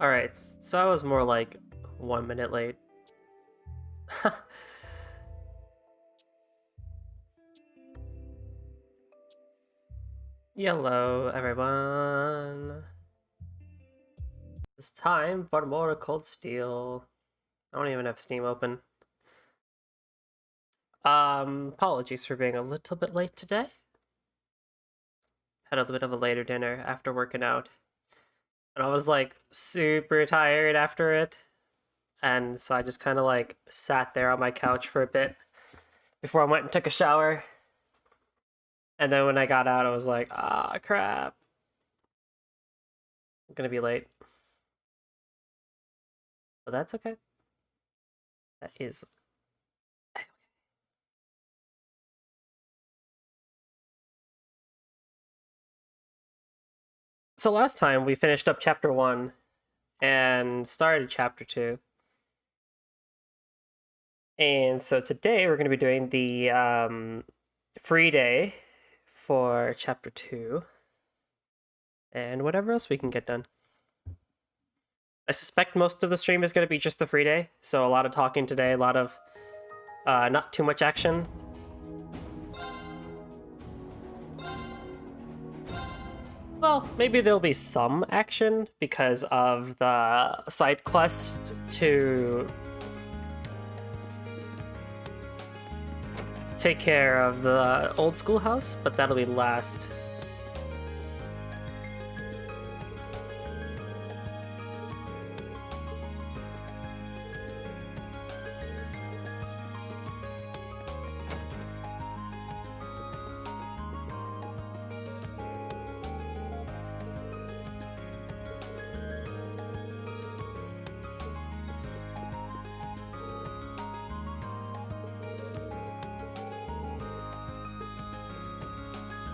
Alright, so I was more like 1 minute late. Hello, everyone. It's time for more Cold Steel. I don't even have Steam open. Apologies for being a little bit late today. Had a little bit of a later dinner after working out. And I was like super tired after it. And so I just kind of like sat there on my couch for a bit before I went and took a shower. And then when I got out, I was like, ah, crap. I'm gonna be late. But that's okay. That is okay. So last time we finished up chapter 1 and started chapter 2. And so today we're going to be doing the free day for chapter 2 and whatever else we can get done. I suspect most of the stream is going to be just the free day, so a lot of talking today, a lot of not too much action. Well, maybe there'll be some action because of the side quest to take care of the old schoolhouse, but that'll be last.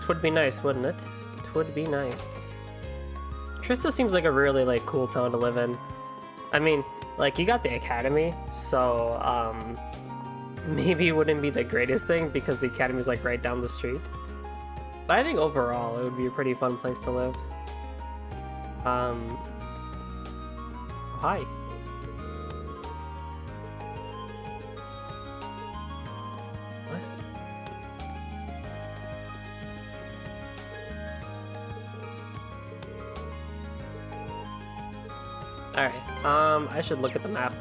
Twould be nice, wouldn't it? Twould be nice. Trista seems like a really like cool town to live in. I mean, like you got the academy, so maybe it wouldn't be the greatest thing because the academy's like right down the street. But I think overall it would be a pretty fun place to live. Hi. Alright, I should look at the map.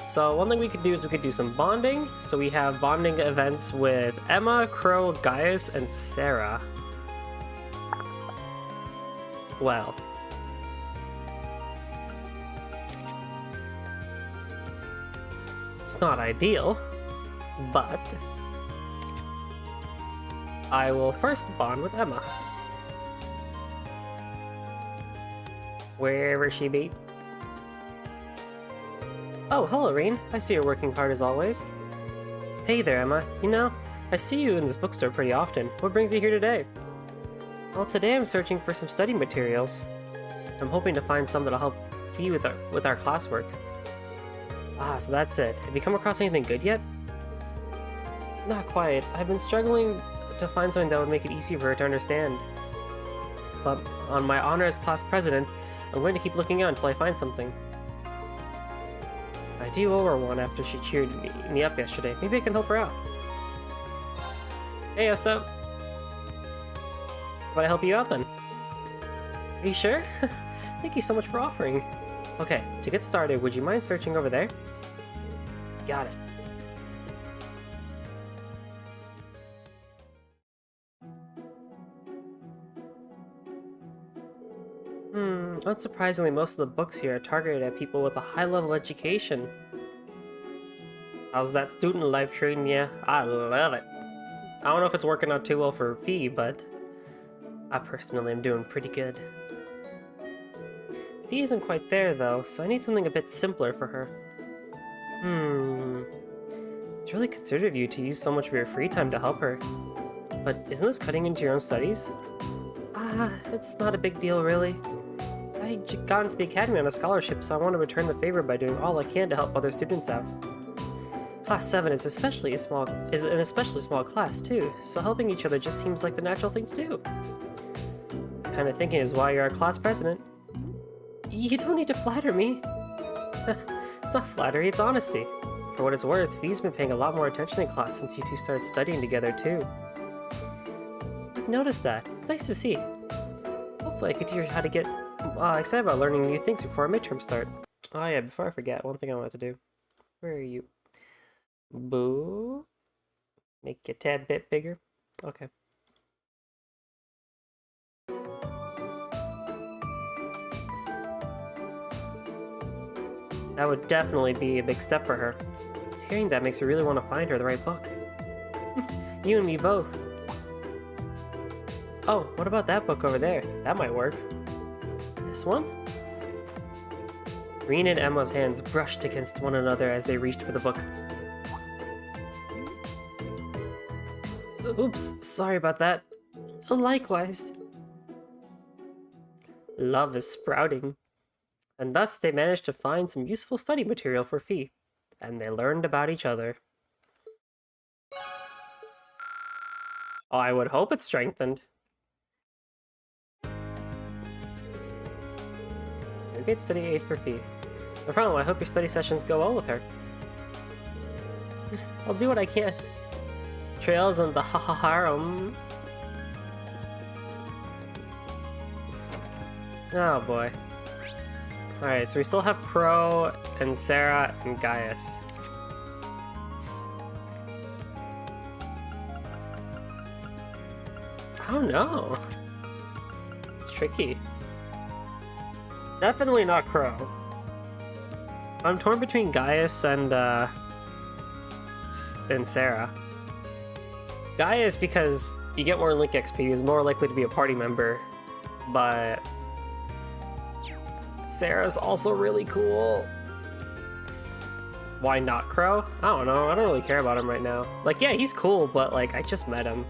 So one thing we could do is we could do some bonding. So we have bonding events with Emma, Crow, Gaius, and Sarah. Well. It's not ideal, but I will first bond with Emma. Wherever she be. Oh, hello, Rean. I see you're working hard as always. Hey there, Emma. You know, I see you in this bookstore pretty often. What brings you here today? Well, today I'm searching for some study materials. I'm hoping to find some that'll help Fee with our classwork. Ah, so that's it. Have you come across anything good yet? Not quite. I've been struggling to find something that would make it easy for her to understand. But on my honor as class president, I'm going to keep looking out until I find something. I do owe her one after she cheered me up yesterday. Maybe I can help her out. Hey, Asta. How about I help you out then? Are you sure? Thank you so much for offering. Okay, to get started, would you mind searching over there? Got it. Unsurprisingly, most of the books here are targeted at people with a high-level education. How's that student life treating you? I love it. I don't know if it's working out too well for Fee, but I personally am doing pretty good. Fee isn't quite there, though, so I need something a bit simpler for her. It's really considerate of you to use so much of your free time to help her. But isn't this cutting into your own studies? It's not a big deal, really. I got into the academy on a scholarship, so I want to return the favor by doing all I can to help other students out. Class 7 is an especially small class too, so helping each other just seems like the natural thing to do. That kind of thinking is why you're our class president. You don't need to flatter me. It's not flattery, it's honesty. For what it's worth, V's been paying a lot more attention in class since you two started studying together too. I've noticed that. It's nice to see. Hopefully I could teach you how to get excited about learning new things before our midterms start. Oh yeah, before I forget, one thing I wanted to do. Where are you? Boo. Make it a tad bit bigger. Okay. That would definitely be a big step for her. Hearing that makes me really want to find her the right book. You and me both. Oh, what about that book over there? That might work. This one? Rean and Emma's hands brushed against one another as they reached for the book. Oops, sorry about that. Likewise. Love is sprouting. And thus they managed to find some useful study material for Fee, and they learned about each other. Oh, I would hope it's strengthened. You're a good study aid for Fee. No problem, I hope your study sessions go well with her. I'll do what I can. Trails on the harem. Oh boy. Alright, so we still have Pro and Sarah and Gaius. Oh no. It's tricky. Definitely not Crow. I'm torn between Gaius and Sarah. Gaius because you get more Link XP, he's more likely to be a party member, but Sarah's also really cool. Why not Crow? I don't know, I don't really care about him right now. Like, yeah, he's cool, but like, I just met him.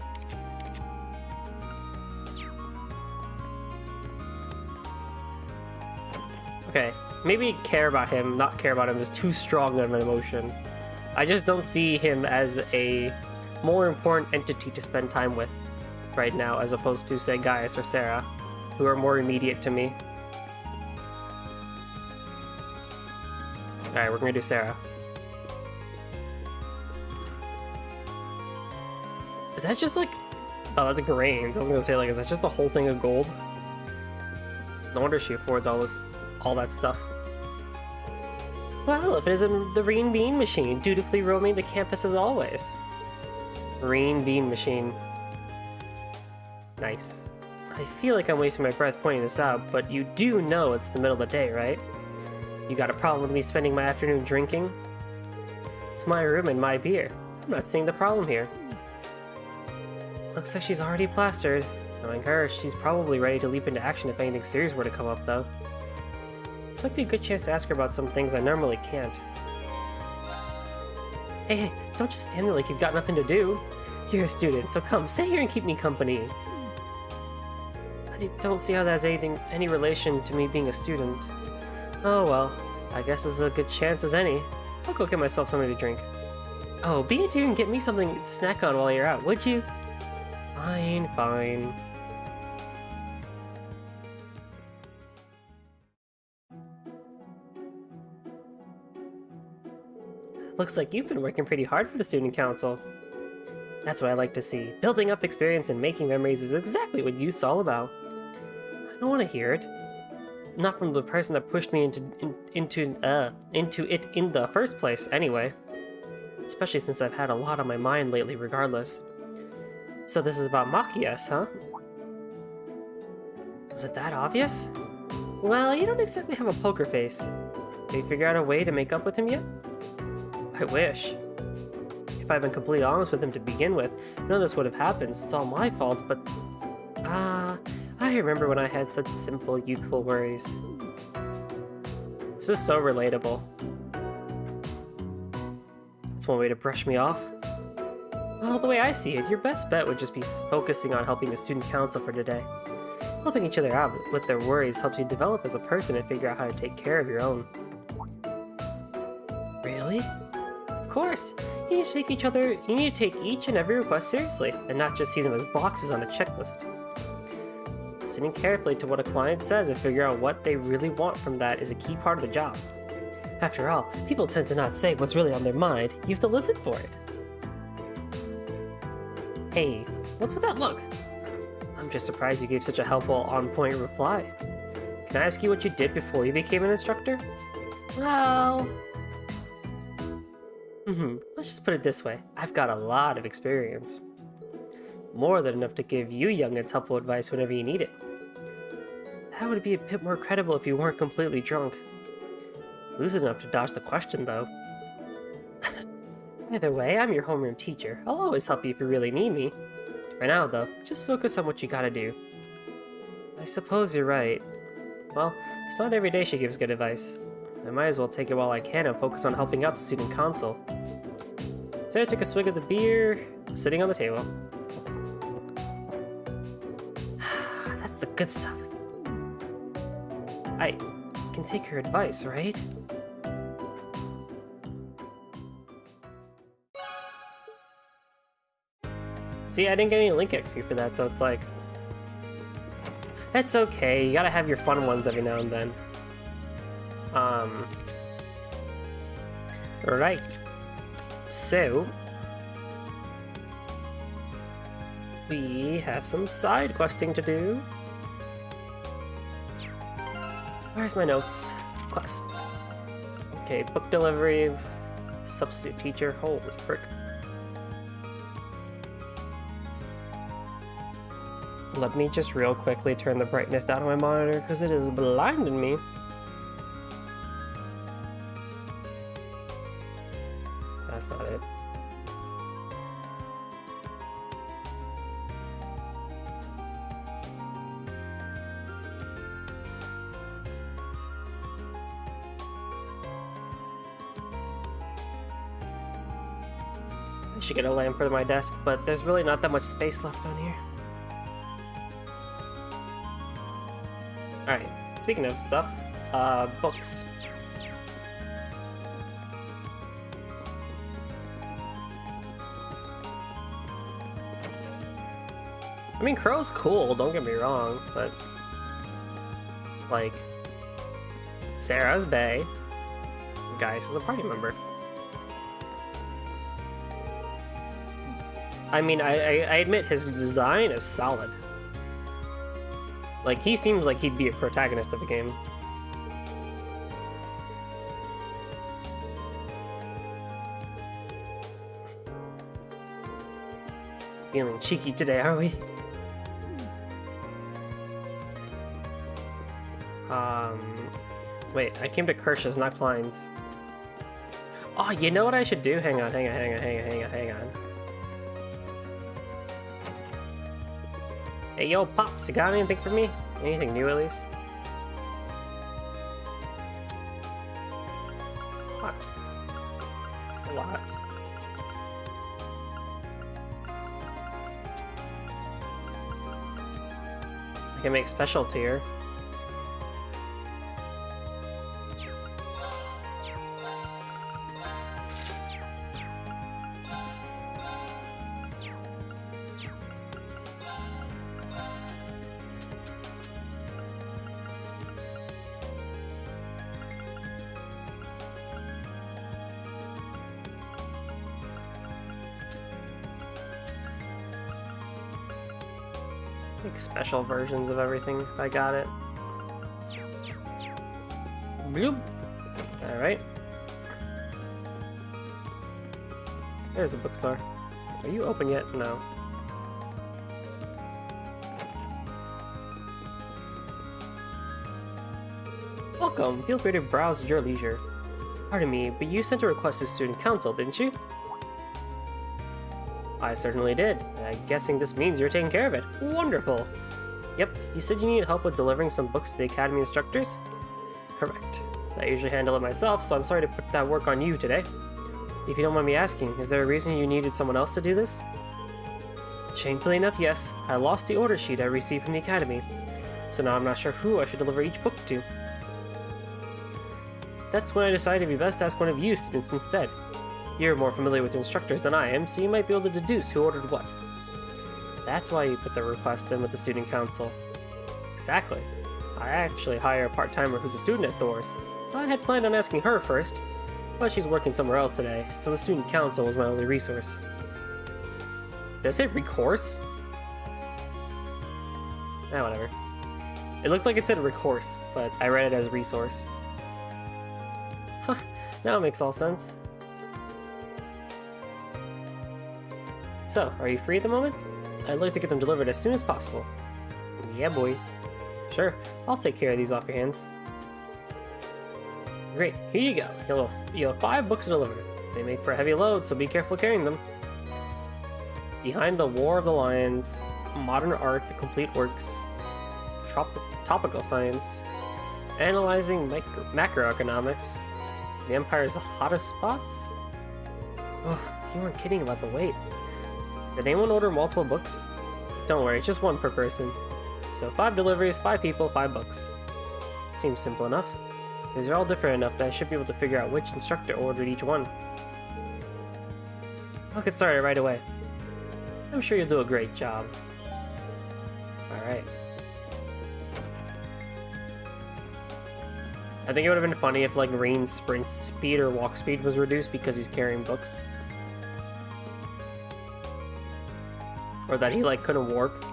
Okay, maybe care about him, not care about him is too strong of an emotion. I just don't see him as a more important entity to spend time with right now, as opposed to, say, Gaius or Sarah, who are more immediate to me. Alright, we're gonna do Sarah. Is that just like... Oh, that's grains. I was gonna say, like, is that just the whole thing of gold? No wonder she affords all that stuff. Well, if it isn't the Rean Bean Machine, dutifully roaming the campus as always. Rean Bean Machine. Nice. I feel like I'm wasting my breath pointing this out, but you do know it's the middle of the day, right? You got a problem with me spending my afternoon drinking? It's my room and my beer. I'm not seeing the problem here. Looks like she's already plastered. Knowing her, she's probably ready to leap into action if anything serious were to come up, though. This might be a good chance to ask her about some things I normally can't. Hey, don't just stand there like you've got nothing to do. You're a student, so come, sit here and keep me company. I don't see how that has any relation to me being a student. Oh well, I guess this is a good chance as any. I'll go get myself something to drink. Oh, be a dear and get me something to snack on while you're out, would you? Fine, fine. Looks like you've been working pretty hard for the student council. That's what I like to see. Building up experience and making memories is exactly what youth's all about. I don't want to hear it. Not from the person that pushed me into it in the first place, anyway. Especially since I've had a lot on my mind lately regardless. So this is about Machias, huh? Is it that obvious? Well, you don't exactly have a poker face. Have you figured out a way to make up with him yet? I wish. If I'd been completely honest with him to begin with, none of this would have happened, so it's all my fault, but... I remember when I had such simple, youthful worries. This is so relatable. That's one way to brush me off. Well, the way I see it, your best bet would just be focusing on helping the student council for today. Helping each other out with their worries helps you develop as a person and figure out how to take care of your own. Really? Of course! You need to take each and every request seriously, and not just see them as boxes on a checklist. listening carefully to what a client says and figure out what they really want from that is a key part of the job. After all, people tend to not say what's really on their mind. You have to listen for it. Hey, what's with that look? I'm just surprised you gave such a helpful, on-point reply. Can I ask you what you did before you became an instructor? Well... let's just put it this way. I've got a lot of experience. More than enough to give you youngins helpful advice whenever you need it. That would be a bit more credible if you weren't completely drunk. Lucid enough to dodge the question, though. Either way, I'm your homeroom teacher. I'll always help you if you really need me. For now, though, just focus on what you gotta do. I suppose you're right. Well, it's not every day she gives good advice. I might as well take it while I can and focus on helping out the student council. Sarah took a swig of the beer, sitting on the table. That's the good stuff. I can take her advice, right? See, I didn't get any Link XP for that, so it's like... It's okay, you gotta have your fun ones every now and then. Right. So... we have some side questing to do. Where's my notes? Quest. Okay, book delivery, substitute teacher, holy frick. Let me just real quickly turn the brightness down on my monitor because it is blinding me. That's not it. I should get a lamp for my desk, but there's really not that much space left on here. Alright, speaking of stuff, books. I mean, Crow's cool, don't get me wrong, but... like... Sarah's bae. Gaius is a party member. I mean, I admit his design is solid. Like, he seems like he'd be a protagonist of a game. Feeling cheeky today, are we? Wait, I came to Kirsch's, not Klein's. Oh, you know what I should do? Hang on. Hey, yo, Pops, you got anything for me? Anything new, at least? What? A lot. I can make special tier. Like special versions of everything if I got it. Bloop. Alright. There's the bookstore. Are you open yet? No. Welcome! Feel free to browse at your leisure. Pardon me, but you sent a request to Student Council, didn't you? I certainly did. I'm guessing this means you're taking care of it. Wonderful! Yep, you said you needed help with delivering some books to the Academy instructors? Correct. I usually handle it myself, so I'm sorry to put that work on you today. If you don't mind me asking, is there a reason you needed someone else to do this? Shamefully enough, yes. I lost the order sheet I received from the Academy, so now I'm not sure who I should deliver each book to. That's when I decided it'd be best to ask one of you students instead. You're more familiar with instructors than I am, so you might be able to deduce who ordered what. That's why you put the request in with the Student Council. Exactly. I actually hire a part-timer who's a student at Thor's. I had planned on asking her first, but she's working somewhere else today, so the student council was my only resource. Did I say recourse? Whatever. It looked like it said recourse, but I read it as resource. Huh, now it makes all sense. So, are you free at the moment? I'd like to get them delivered as soon as possible. Yeah, boy. Sure, I'll take care of these off your hands. Great, here you go. You'll have 5 books to deliver. They make for a heavy load, so be careful carrying them. Behind the War of the Lions, Modern Art, The Complete Works, Topical Science, Analyzing Macroeconomics, The Empire's Hottest Spots? Ugh, you weren't kidding about the weight. Did anyone order multiple books? Don't worry, it's just 1 per person. So 5 deliveries, 5 people, 5 books. Seems simple enough. These are all different enough that I should be able to figure out which instructor ordered each one. I'll get started right away. I'm sure you'll do a great job. Alright. I think it would have been funny if, like, Rein's sprint speed or walk speed was reduced because he's carrying books. Or that he, like, couldn't warp.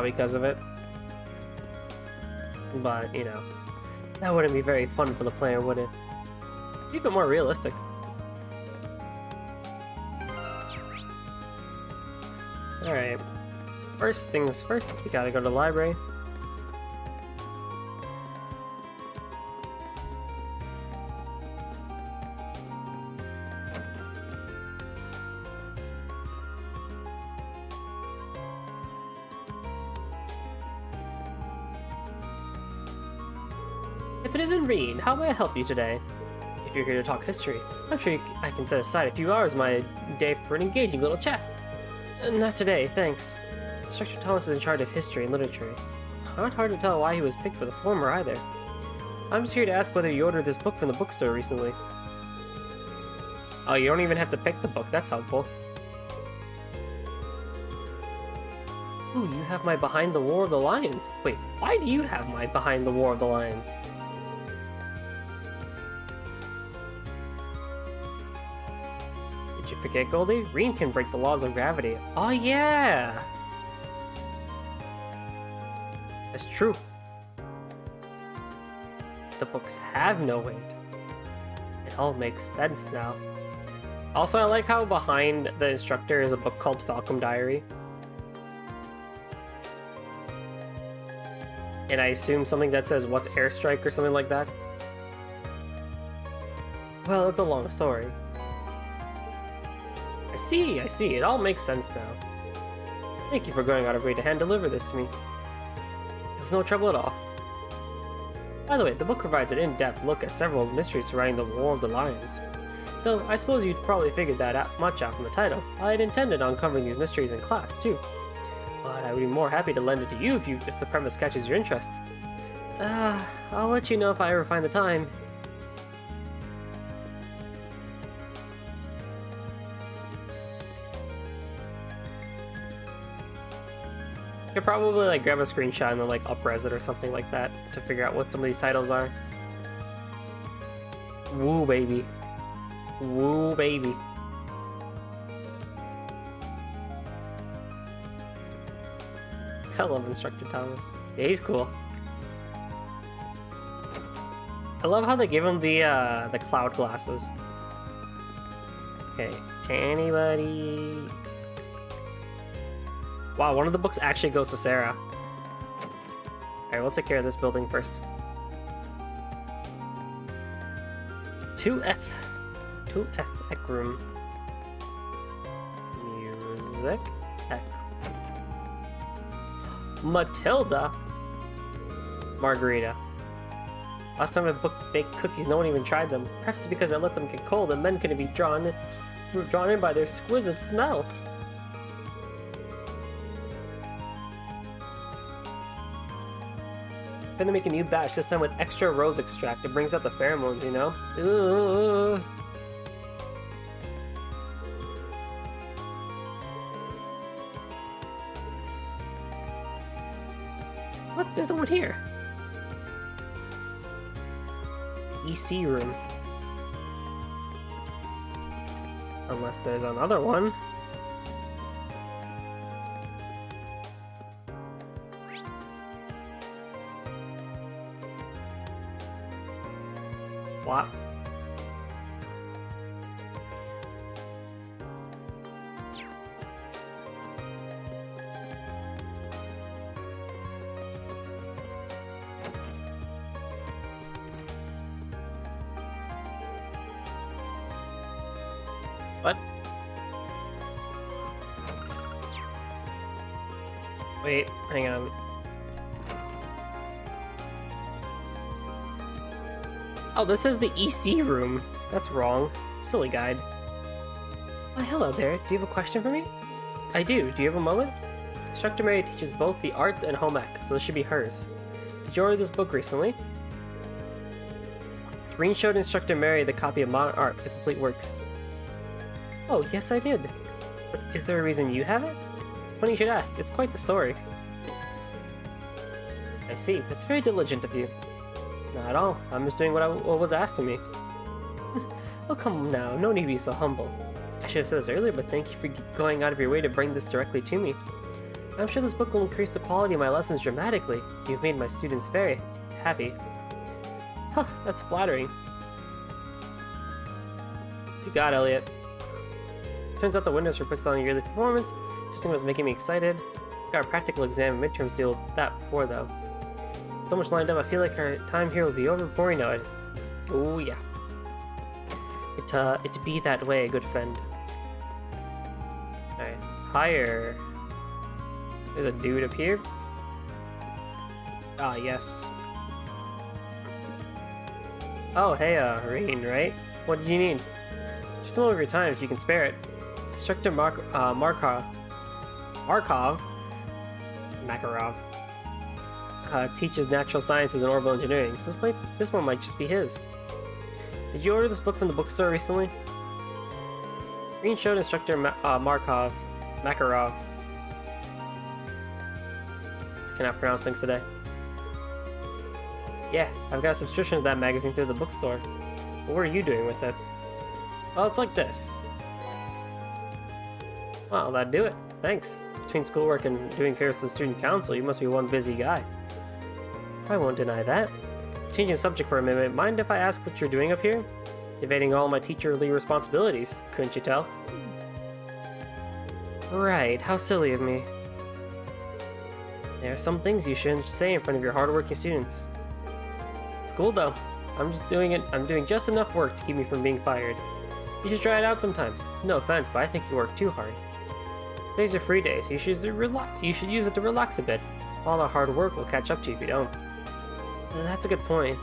Because of it. But, you know, that wouldn't be very fun for the player, would it? Keep it more realistic. Alright. First things first, we gotta go to the library. If it isn't Rein, how may I help you today? If you're here to talk history, I'm sure I can set aside a few hours of my day for an engaging little chat. Not today, thanks. Instructor Thomas is in charge of history and literature. It's not hard to tell why he was picked for the former either. I'm just here to ask whether you ordered this book from the bookstore recently. Oh, you don't even have to pick the book, that's helpful. Ooh, you have my Behind the War of the Lions. Wait, why do you have my Behind the War of the Lions? Did you forget, Goldie? Rein can break the laws of gravity. Oh yeah! That's true. The books have no weight. It all makes sense now. Also, I like how behind the instructor is a book called Falcom Diary. And I assume something that says, what's airstrike or something like that? Well, it's a long story. I see, it all makes sense now. Thank you for going out of your way to hand deliver this to me. It was no trouble at all. By the way, the book provides an in-depth look at several mysteries surrounding the War of the Lions. Though, I suppose you'd probably figured that much out from the title. I had intended on covering these mysteries in class, too. But I would be more happy to lend it to you if the premise catches your interest. I'll let you know if I ever find the time. I could probably like grab a screenshot and then like up-res it or something like that to figure out what some of these titles are. Woo, baby. Woo, baby. I love Instructor Thomas. Yeah, he's cool. I love how they give him the cloud glasses. Okay, anybody? Wow, one of the books actually goes to Sarah. Alright, we'll take care of this building first. 2F. 2F Ec Room. Music. Ec. Matilda? Margarita. Last time I baked cookies, no one even tried them. Perhaps it's because I let them get cold and men couldn't be drawn in by their exquisite smell. I'm gonna make a new batch, this time with extra rose extract. It brings out the pheromones, you know? Ooh. What? There's no one here. EC room. Unless there's another one. What? What? Wait, hang on. Oh, this is the EC room. That's wrong. Silly guide. Why, hello there. Do you have a question for me? I do. Do you have a moment? Instructor Mary teaches both the arts and home ec, so this should be hers. Did you order this book recently? Rean showed Instructor Mary the copy of Modern Art, the complete works. Oh, yes I did. But is there a reason you have it? Funny you should ask. It's quite the story. I see. That's very diligent of you. Not at all. I'm just doing what was asked of me. Oh, come now. No need to be so humble. I should have said this earlier, but thank you for going out of your way to bring this directly to me. I'm sure this book will increase the quality of my lessons dramatically. You've made my students very happy. Huh, that's flattering. You got Elliot. Turns out the Windows puts on a yearly performance. Just think it was making me excited. Got a practical exam and midterms to deal with that before though. So much lined up, I feel like our time here will be over before we know it. Oh yeah. It be that way, good friend. Alright, higher. There's a dude up here. Ah, yes. Oh, hey, Rean, right? What did you need? Just a moment of your time if you can spare it. Instructor Makarov teaches natural sciences and orbital engineering, so this one might just be his. Did you order this book from the bookstore recently? Rean showed Instructor Makarov. I cannot pronounce things today. Yeah, I've got a subscription to that magazine through the bookstore. But what are you doing with it? Well, it's like this. Well, that'd do it. Thanks. Between schoolwork and doing fairs to the student council, you must be one busy guy. I won't deny that. Changing the subject for a minute, mind if I ask what you're doing up here? Evading all my teacherly responsibilities, couldn't you tell? Right, how silly of me. There are some things you shouldn't say in front of your hardworking students. It's cool though. I'm doing just enough work to keep me from being fired. You should try it out sometimes. No offense, but I think you work too hard. Today's your free day, so you should use it to relax a bit. All the hard work will catch up to you if you don't. That's a good point.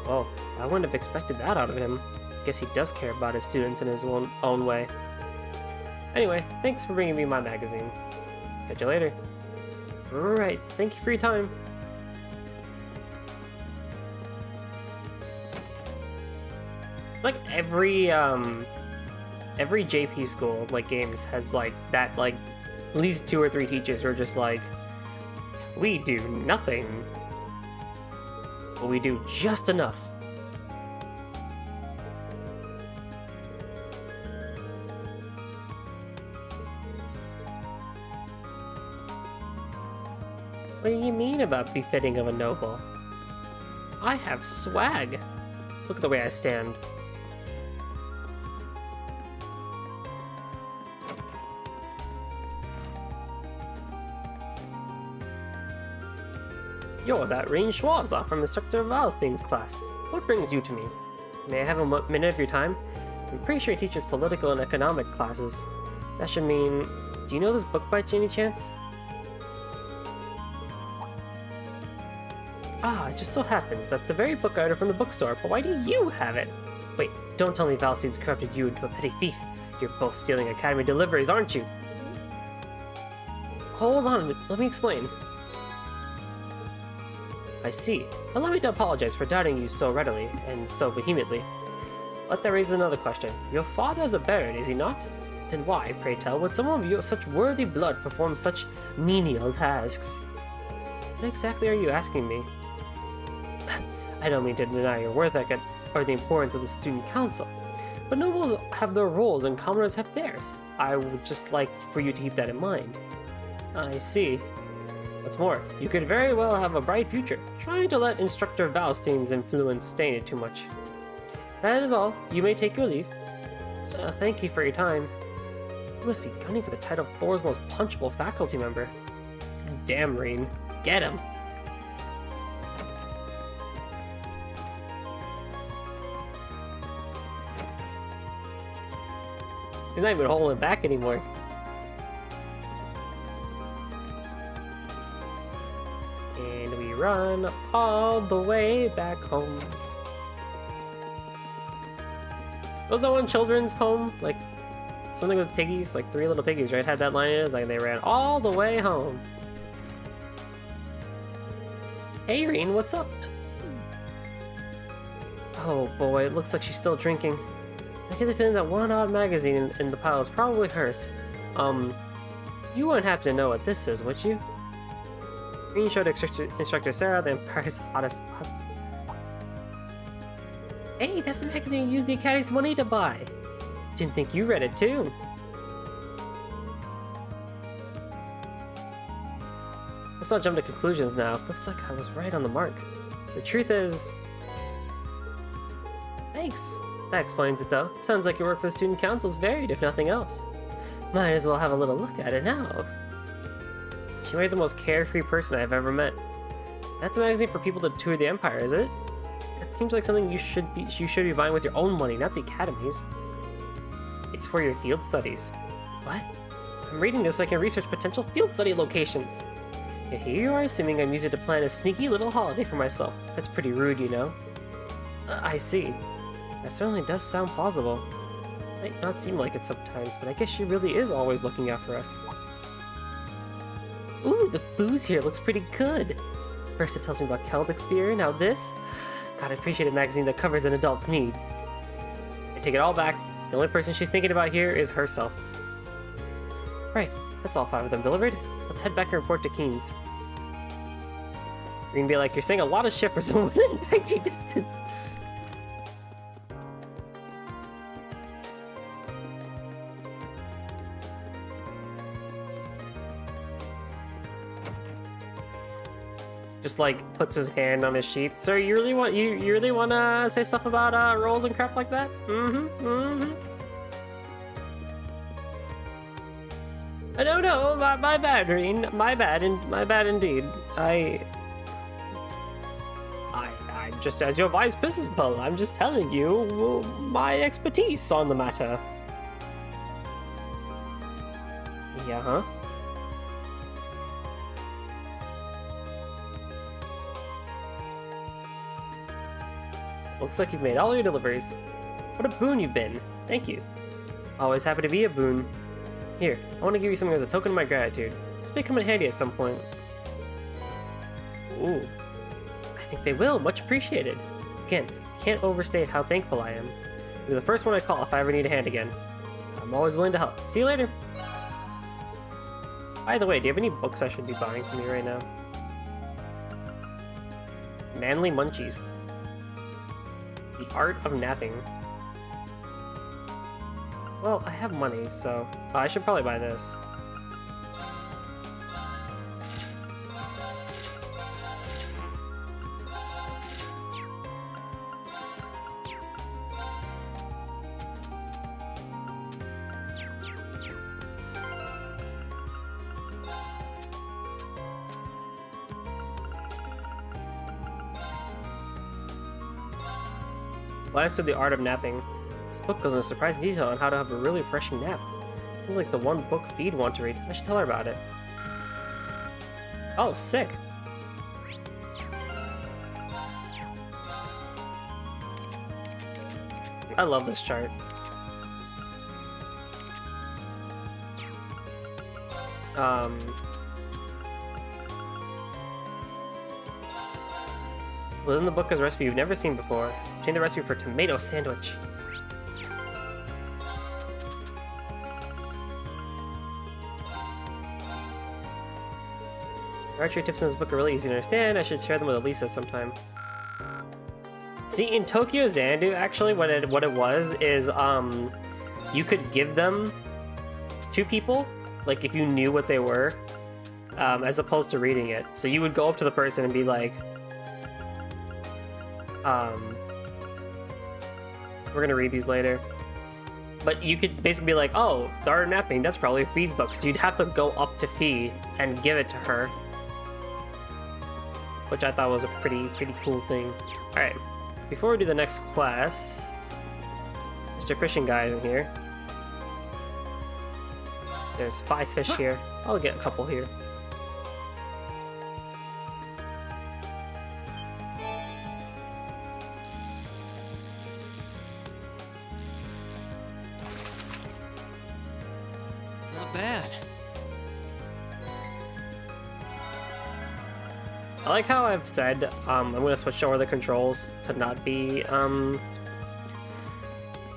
Well, I wouldn't have expected that out of him. Guess he does care about his students in his own way. Anyway, thanks for bringing me my magazine. Catch you later. Alright, thank you for your time. Like every JP school like games has like that, like at least 2 or 3 teachers who are just like, we do nothing, but we do just enough. What do you mean about befitting of a noble? I have swag. Look at the way I stand. You're that Rean Schwarza from Instructor Valstein's class. What brings you to me? May I have a minute of your time? I'm pretty sure he teaches political and economic classes. That should mean... Do you know this book by any chance? Ah, it just so happens that's the very book I ordered from the bookstore, but why do you have it? Wait, don't tell me Valstein's corrupted you into a petty thief. You're both stealing Academy deliveries, aren't you? Hold on, let me explain. I see. Allow me to apologize for doubting you so readily, and so vehemently. But that raises another question. Your father is a baron, is he not? Then why, pray tell, would someone of such worthy blood perform such menial tasks? What exactly are you asking me? I don't mean to deny your worth or the importance of the student council, but nobles have their roles and commoners have theirs. I would just like for you to keep that in mind. I see. What's more, you could very well have a bright future, trying to let Instructor Valstein's influence stain it too much. That is all. You may take your leave. Thank you for your time. You must be gunning for the title of Thor's most punchable faculty member. Damn, Rean. Get him! He's not even holding it back anymore. And we run all the way back home. Was that one children's poem? Like, something with piggies? Like Three Little Piggies, right? Had that line in it? Like, they ran all the way home. Hey, Rean, what's up? Oh boy, it looks like she's still drinking. I get the feeling that one odd magazine in the pile is probably hers. You wouldn't happen to know what this is, would you? Rean showed Instructor Sarah the Empire's hottest spots. Hey, that's the magazine you used the Academy's money to buy! Didn't think you read it too! Let's not jump to conclusions now. Looks like I was right on the mark. The truth is... Thanks! That explains it though. Sounds like your work for the student council's varied, if nothing else. Might as well have a little look at it now. She made the most carefree person I've ever met. That's a magazine for people to tour the Empire, is it? That seems like something you should be buying with your own money, not the Academy's. It's for your field studies. What? I'm reading this so I can research potential field study locations. And here you are assuming I'm using it to plan a sneaky little holiday for myself. That's pretty rude, you know. I see. That certainly does sound plausible. Might not seem like it sometimes, but I guess she really is always looking out for us. Ooh, the booze here looks pretty good. First it tells me about Celtic beer, now this. God, I appreciate a magazine that covers an adult's needs. I take it all back. The only person she's thinking about here is herself. Right, that's all 5 of them delivered. Let's head back and report to Keen's. You're gonna be like, you're saying a lot of shit for someone in Daichi distance. Just like puts his hand on his sheet. Sir, you really want to say stuff about rolls and crap like that? No, my bad, Rean. My bad indeed. I'm just as your vice principal. I'm just telling you my expertise on the matter. Yeah, huh? Looks like you've made all your deliveries. What a boon you've been. Thank you. Always happy to be a boon. Here, I want to give you something as a token of my gratitude. This may come in handy at some point. Ooh. I think they will. Much appreciated. Again, can't overstate how thankful I am. You're the first one I call if I ever need a hand again. I'm always willing to help. See you later. By the way, do you have any books I should be buying from you right now? Manly Munchies. The Art of Napping. Well, I have money, so I should probably buy this. Glance through the Art of Napping. This book goes into surprising detail on how to have a really refreshing nap. Seems like the one book Feed wants to read. I should tell her about it. Oh, sick! I love this chart. Within the book is a recipe you've never seen before. Obtain the recipe for tomato sandwich. Archery tips in this book are really easy to understand. I should share them with Elisa sometime. See, in Tokyo Xanadu, actually, what it was is, you could give them to people, like if you knew what they were, as opposed to reading it. So you would go up to the person and be like, we're gonna read these later. But you could basically be like, oh, the Art of Napping, that's probably Fee's book. So you'd have to go up to Fee and give it to her. Which I thought was a pretty cool thing. Alright, before we do the next quest, Mr. Fishing Guy is in here. There's 5 fish here. I'll get a couple here. Not bad. I like how I've said I'm going to switch over the controls to not be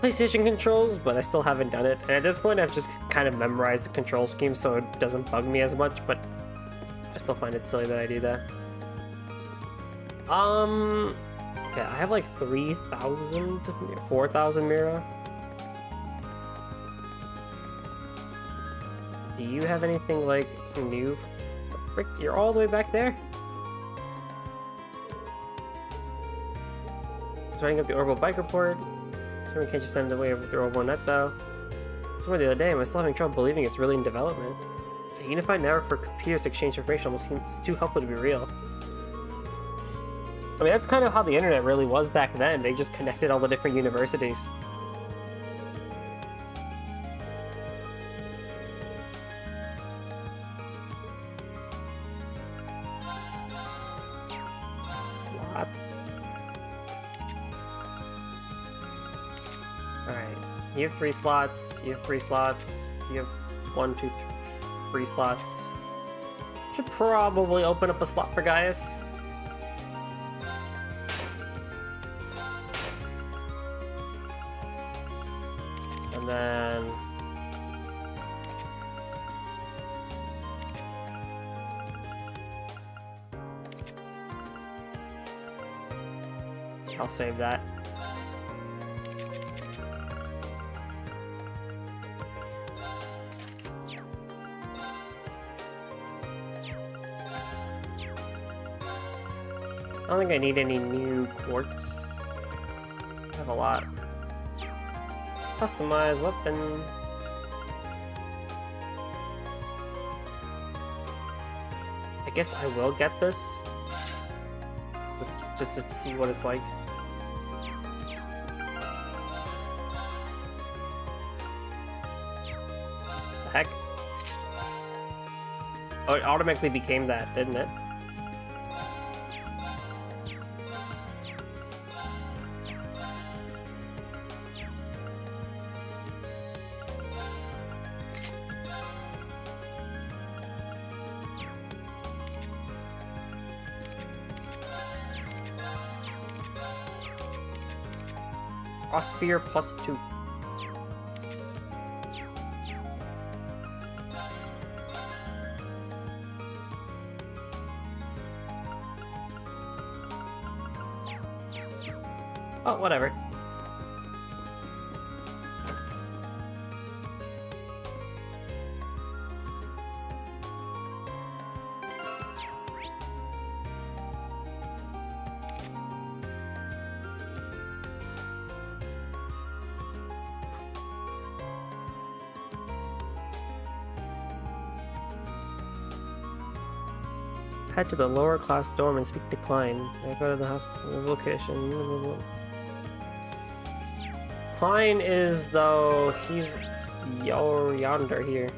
PlayStation controls, but I still haven't done it. And at this point, I've just kind of memorized the control scheme so it doesn't bug me as much, but I still find it silly that I do that. Okay, I have like 3,000, 4,000 Mira. Do you have anything like new? Frick, you're all the way back there? Starting up the Orbital Bike Report. Certainly can't just send it away with the Orbital Net though. Somewhere the other day, I'm still having trouble believing it's really in development. A unified network for computers to exchange information almost seems too helpful to be real. I mean, that's kind of how the internet really was back then. They just connected all the different universities. Slot. Alright. You have 3 slots. You have 3 slots. You have 1, 2, 3 slots. Should probably open up a slot for Gaius. And then I'll save that. I don't think I need any new quartz. I have a lot. Customize weapon. I guess I will get this. Just to see what it's like. The heck? Oh, it automatically became that, didn't it? Spear +2. Oh, whatever. Head to the lower class dorm and speak to Klein. I go to the house location. Blah, blah, blah. Klein is, though, he's yonder here.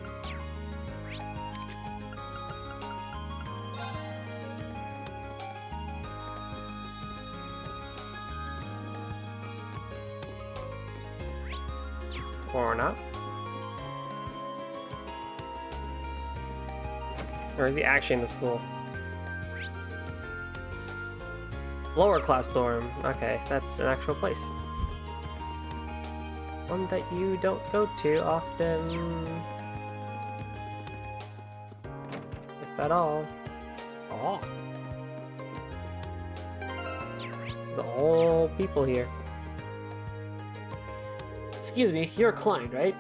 Or not. Or is he actually in the school? Lower class dorm. Okay, that's an actual place. One that you don't go to often. If at all. Oh. There's all people here. Excuse me, you're Klein, right?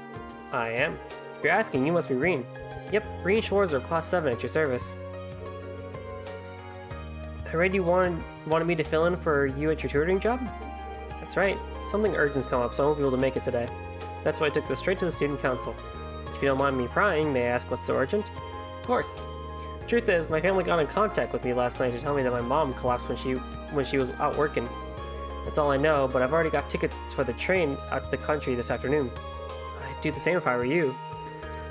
I am. If you're asking, you must be Reen. Yep, Reen Schwarzer, Class 7 at your service. I read you wanted me to fill in for you at your tutoring job? That's right. Something urgent's come up, so I won't be able to make it today. That's why I took this straight to the student council. If you don't mind me prying, may I ask what's so urgent? Of course. Truth is, my family got in contact with me last night to tell me that my mom collapsed when she was out working. That's all I know, but I've already got tickets for the train out to the country this afternoon. I'd do the same if I were you.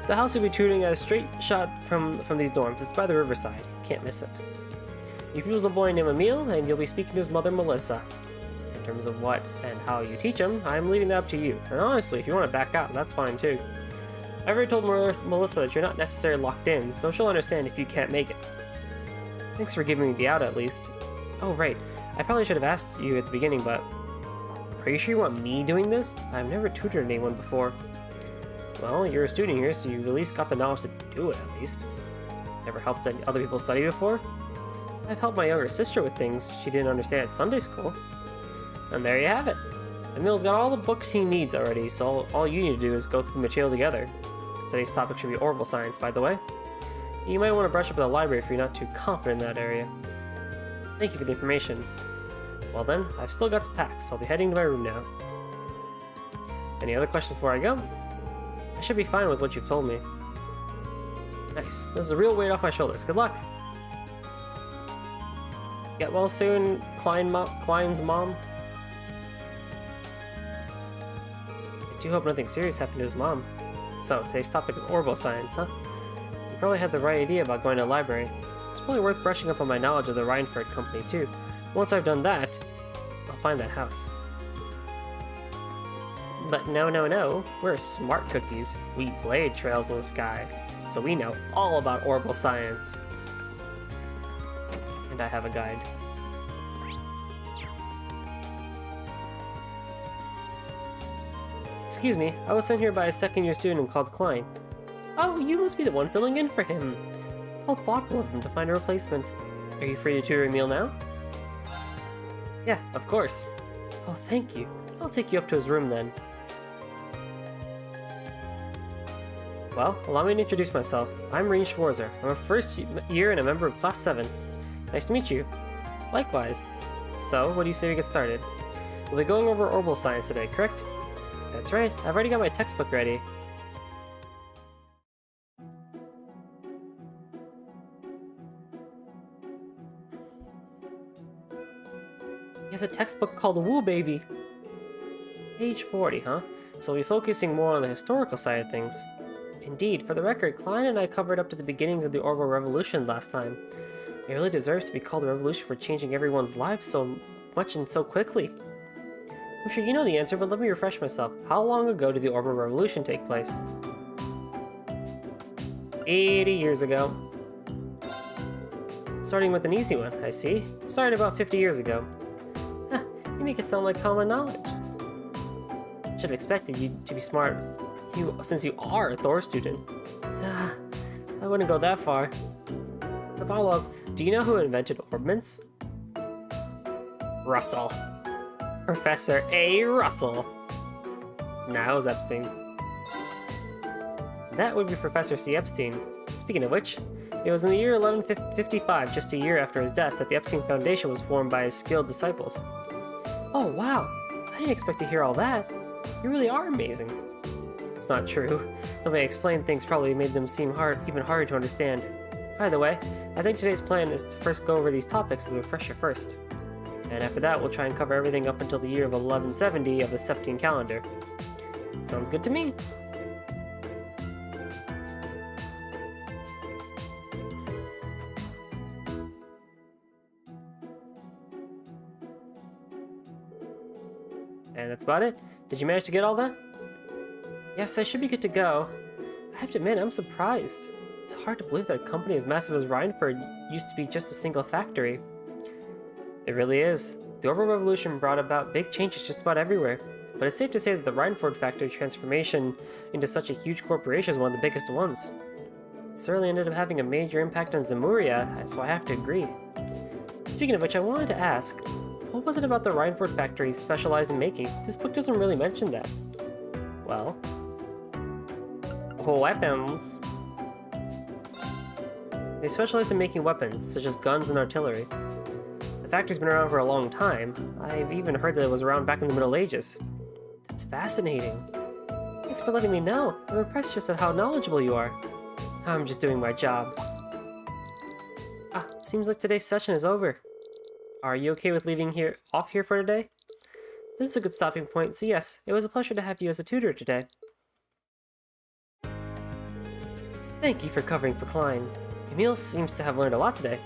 The house you'll be tutoring at a straight shot from these dorms. It's by the riverside. Can't miss it. You pupil's a boy named Emil, and you'll be speaking to his mother, Melissa. In terms of what and how you teach him, I'm leaving that up to you. And honestly, if you want to back out, that's fine too. I already told Melissa that you're not necessarily locked in, so she'll understand if you can't make it. Thanks for giving me the out at least. Oh right, I probably should have asked you at the beginning, but... Are you sure you want me doing this? I've never tutored anyone before. Well, you're a student here, so you've at least got the knowledge to do it, at least. Never helped other people study before? I've helped my younger sister with things she didn't understand at Sunday school. And there you have it. Emil's got all the books he needs already, so all you need to do is go through the material together. Today's topic should be orbital science, by the way. You might want to brush up at the library if you're not too confident in that area. Thank you for the information. Well then, I've still got to pack, so I'll be heading to my room now. Any other questions before I go? I should be fine with what you've told me. Nice. This is a real weight off my shoulders. Good luck! Get well soon, Klein's mom. I do hope nothing serious happened to his mom. So, today's topic is orbital science, huh? You probably had the right idea about going to the library. It's probably worth brushing up on my knowledge of the Reinford Company, too. Once I've done that, I'll find that house. But no, we're smart cookies. We blade trails in the sky, so we know all about orbital science. And I have a guide. Excuse me, I was sent here by a second-year student called Klein. Oh, you must be the one filling in for him. How thoughtful of him to find a replacement. Are you free to tutor Emil now? Yeah, of course. Oh, thank you. I'll take you up to his room then. Well, allow me to introduce myself. I'm Reen Schwarzer. I'm a first year and a member of Class 7. Nice to meet you. Likewise. So, what do you say we get started? We'll be going over orbital science today, correct? That's right. I've already got my textbook ready. He has a textbook called Woo Baby. Page 40, huh? So we'll be focusing more on the historical side of things. Indeed, for the record, Klein and I covered up to the beginnings of the orbital revolution last time. It really deserves to be called a revolution for changing everyone's lives so much and so quickly. I'm sure you know the answer, but let me refresh myself. How long ago did the orbital revolution take place? 80 years ago. Starting with an easy one, I see. Started about 50 years ago. Huh, you make it sound like common knowledge. Should have expected you to be smart, since you are a Thor student. I wouldn't go that far. To follow up, do you know who invented orbments? Russell. Professor A. Russell. Nah, it was Epstein. That would be Professor C. Epstein. Speaking of which, it was in the year 1155, just a year after his death, that the Epstein Foundation was formed by his skilled disciples. Oh wow, I didn't expect to hear all that. You really are amazing. It's not true. The way I explained things probably made them seem even harder to understand. Either way, I think today's plan is to first go over these topics as a refresher first. And after that, we'll try and cover everything up until the year of 1170 of the Septine calendar. Sounds good to me. And that's about it. Did you manage to get all that? Yes, I should be good to go. I have to admit, I'm surprised. It's hard to believe that a company as massive as Reinford used to be just a single factory. It really is. The orbital revolution brought about big changes just about everywhere, but it's safe to say that the Reinford factory transformation into such a huge corporation is one of the biggest ones. certainly ended up having a major impact on Zemuria, so I have to agree. Speaking of which, I wanted to ask, what was it about the Rhineford factory specialized in making? This book doesn't really mention that. Well... weapons. They specialize in making weapons, such as guns and artillery. The factory's been around for a long time. I've even heard that it was around back in the Middle Ages. That's fascinating. Thanks for letting me know. I'm impressed just at how knowledgeable you are. I'm just doing my job. Seems like today's session is over. Are you okay with leaving off here for today? This is a good stopping point, so yes, it was a pleasure to have you as a tutor today. Thank you for covering for Klein. Emil seems to have learned a lot today.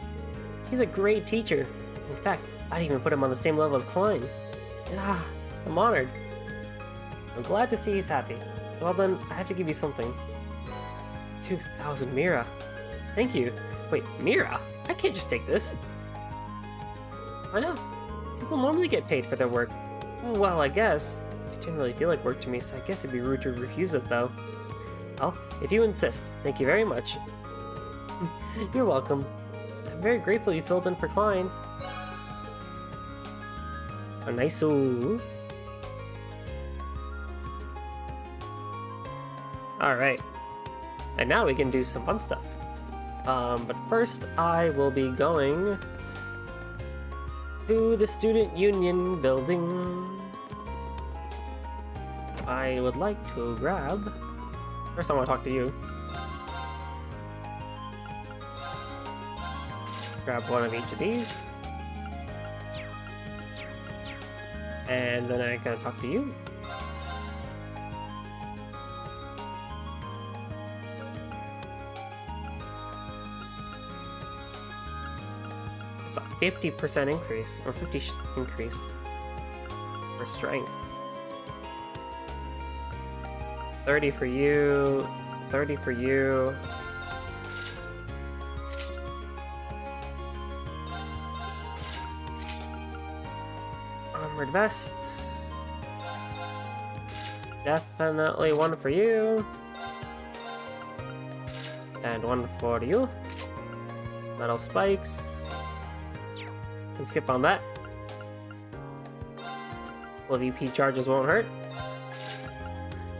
He's a great teacher. In fact, I'd even put him on the same level as Klein. I'm honored. I'm glad to see he's happy. Well then, I have to give you something. 2,000 Mira. Thank you. Wait, Mira? I can't just take this. I know. People normally get paid for their work. Well, I guess. It didn't really feel like work to me, so I guess it'd be rude to refuse it, though. Well, if you insist, thank you very much. You're welcome. I'm very grateful you filled in for Klein. Oh, nice-oo. Alright. And now we can do some fun stuff. But first, I will be going to the Student Union building. I would like to grab... First, I want to talk to you. Grab one of each of these. And then I can talk to you. It's a 50% increase, or 50 increase for strength. 30 for you, 30 for you. Armored vest. Definitely one for you. And one for you. Metal spikes. Can skip on that. Well, VP charges won't hurt.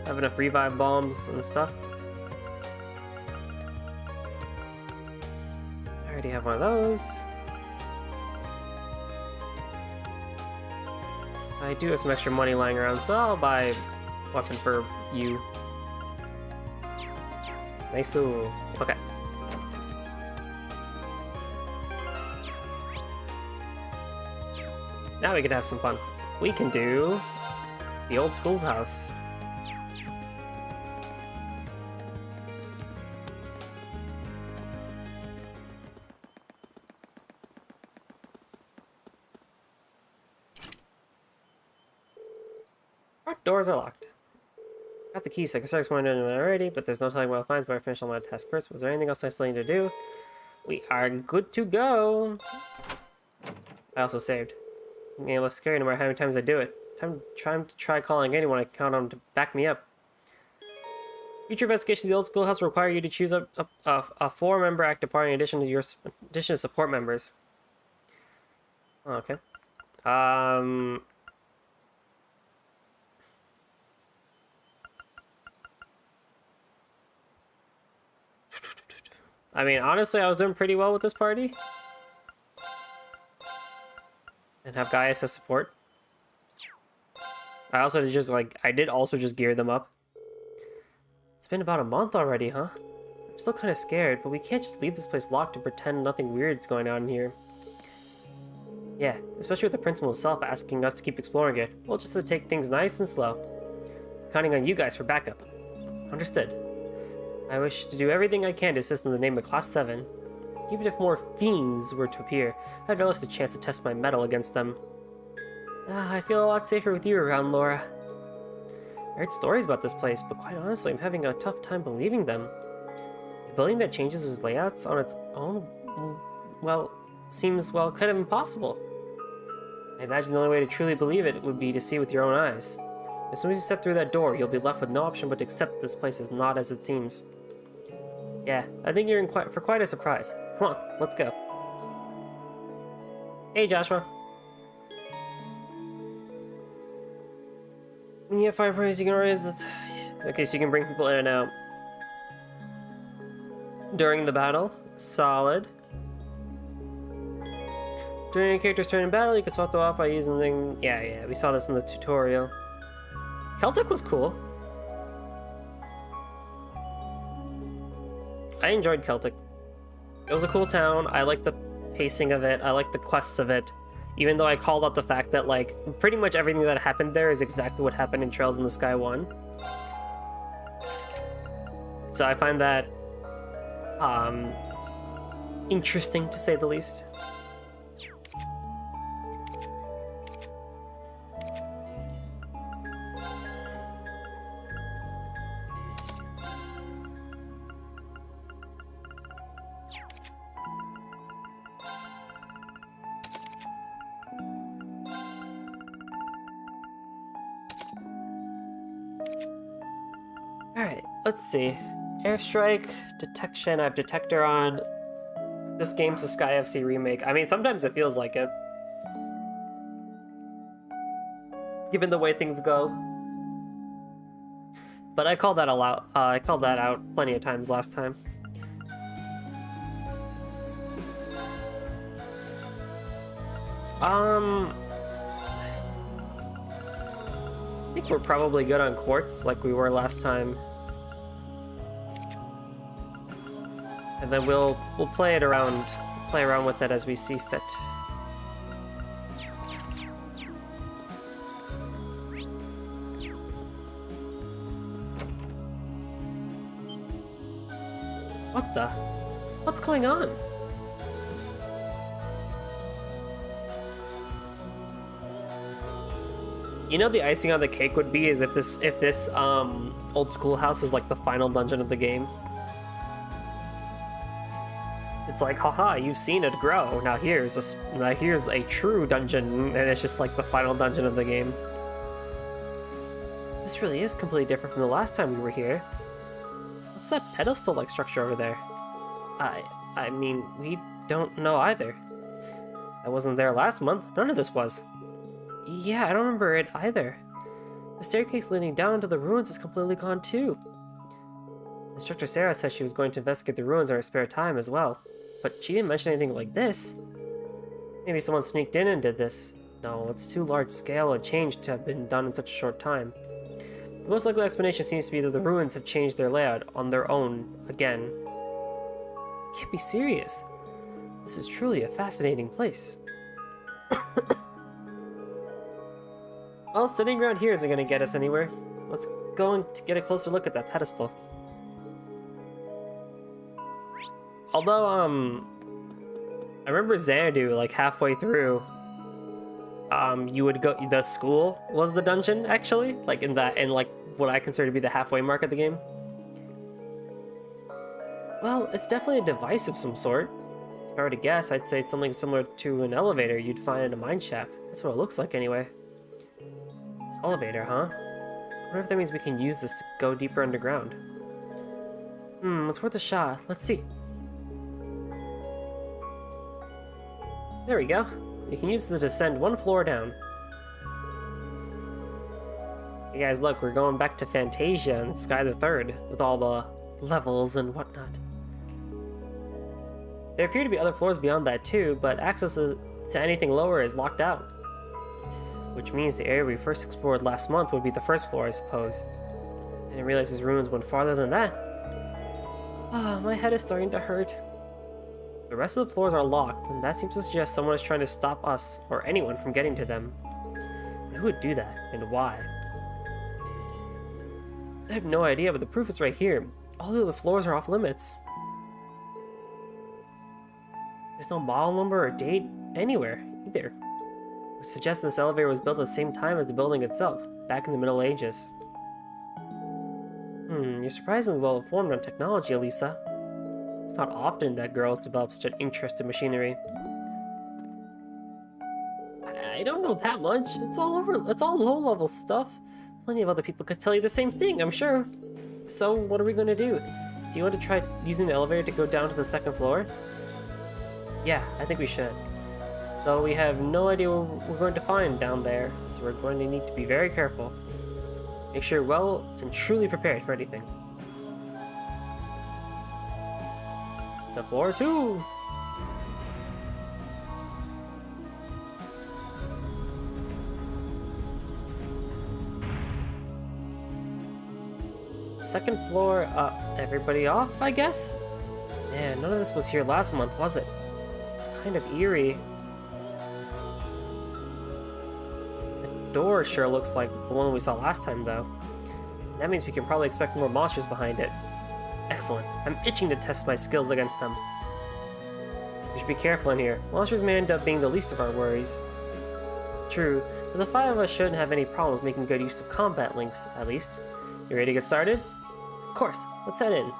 Have enough revive bombs and stuff. I already have one of those. I do have some extra money lying around, so I'll buy a weapon for you. Nice-oo. Okay. Now we can have some fun. We can do the old schoolhouse. Our doors are locked. Got the key, so I can start exploring it already, but there's no telling what I'll find, but I finish all my tasks first. Was there anything else I still need to do? We are good to go. I also saved. It's getting less scary no matter how many times I do it. Time to try calling anyone I count on to back me up. Future investigations of the old schoolhouse will require you to choose a 4-member active party in addition to support members. Oh, okay. I mean, honestly, I was doing pretty well with this party. And have Gaius as support. I did also just gear them up. It's been about a month already, huh? I'm still kind of scared, but we can't just leave this place locked and pretend nothing weird's going on here. Yeah, especially with the principal himself asking us to keep exploring it. We'll just have to take things nice and slow. Counting on you guys for backup. Understood. I wish to do everything I can to assist in the name of Class 7. Even if more fiends were to appear, I'd relish the chance to test my mettle against them. I feel a lot safer with you around, Laura. I heard stories about this place, but quite honestly, I'm having a tough time believing them. A building that changes its layouts on its own, well, seems, well, kind of impossible. I imagine the only way to truly believe it would be to see with your own eyes. As soon as you step through that door, you'll be left with no option but to accept this place is not as it seems. Yeah, I think you're in for quite a surprise. Come on, let's go. Hey, Joshua. When you have fire praise, you can raise it. Okay, so you can bring people in and out during the battle. Solid. During a character's turn in battle, you can swap them off by using the thing. Yeah, we saw this in the tutorial. Celtic was cool. I enjoyed Celtic. It was a cool town. I liked the pacing of it. I liked the quests of it. Even though I called out the fact that, like, pretty much everything that happened there is exactly what happened in Trails in the Sky 1. So I find that interesting, to say the least. Alright, let's see. Airstrike, detection, I have detector on. This game's a Sky FC remake. I mean, sometimes it feels like it. Given the way things go. But I called that I called that out plenty of times last time. I think we're probably good on quartz like we were last time. And then we'll play around with it as we see fit. What's going on? You know, the icing on the cake would be is if this old schoolhouse is like the final dungeon of the game. It's like, haha, you've seen it grow. Now here's a true dungeon, and it's just like the final dungeon of the game. This really is completely different from the last time we were here. What's that pedestal-like structure over there? I mean, we don't know either. I wasn't there last month. None of this was. Yeah, I don't remember it either. The staircase leading down to the ruins is completely gone too. Instructor Sarah said she was going to investigate the ruins in her spare time as well. But she didn't mention anything like this. Maybe someone sneaked in and did this. No, it's too large scale a change to have been done in such a short time. The most likely explanation seems to be that the ruins have changed their layout on their own again. Can't be serious. This is truly a fascinating place. Well, sitting around here isn't going to get us anywhere. Let's go and get a closer look at that pedestal. Although, I remember Xanadu, like, halfway through, you would go, the school was the dungeon, actually, like, in like, what I consider to be the halfway mark of the game. Well, it's definitely a device of some sort. If I were to guess, I'd say it's something similar to an elevator you'd find in a mine shaft. That's what it looks like, anyway. Elevator, huh? I wonder if that means we can use this to go deeper underground. It's worth a shot. Let's see. There we go. You can use this to descend one floor down. Hey guys, look, we're going back to Fantasia and Sky the Third with all the levels and whatnot. There appear to be other floors beyond that too, but access to anything lower is locked out. Which means the area we first explored last month would be the first floor, I suppose. I didn't realize his ruins went farther than that. Ah, my head is starting to hurt. The rest of the floors are locked, and that seems to suggest someone is trying to stop us, or anyone, from getting to them. And who would do that, and why? I have no idea, but the proof is right here. All of the floors are off limits. There's no model number or date anywhere, either. Which suggests this elevator was built at the same time as the building itself, back in the Middle Ages. You're surprisingly well informed on technology, Elisa. It's not often that girls develop such an interest in machinery. I don't know that much. It's all low-level stuff. Plenty of other people could tell you the same thing, I'm sure. So what are we going to do? Do you want to try using the elevator to go down to the second floor? Yeah, I think we should. Though we have no idea what we're going to find down there, so we're going to need to be very careful. Make sure you're well and truly prepared for anything. To floor 2! Second floor, everybody off, I guess? Man, none of this was here last month, was it? It's kind of eerie. The door sure looks like the one we saw last time, though. That means we can probably expect more monsters behind it. Excellent. I'm itching to test my skills against them. We should be careful in here. Monsters may end up being the least of our worries. True, but the 5 of us shouldn't have any problems making good use of combat links, at least. You ready to get started? Of course, let's head in.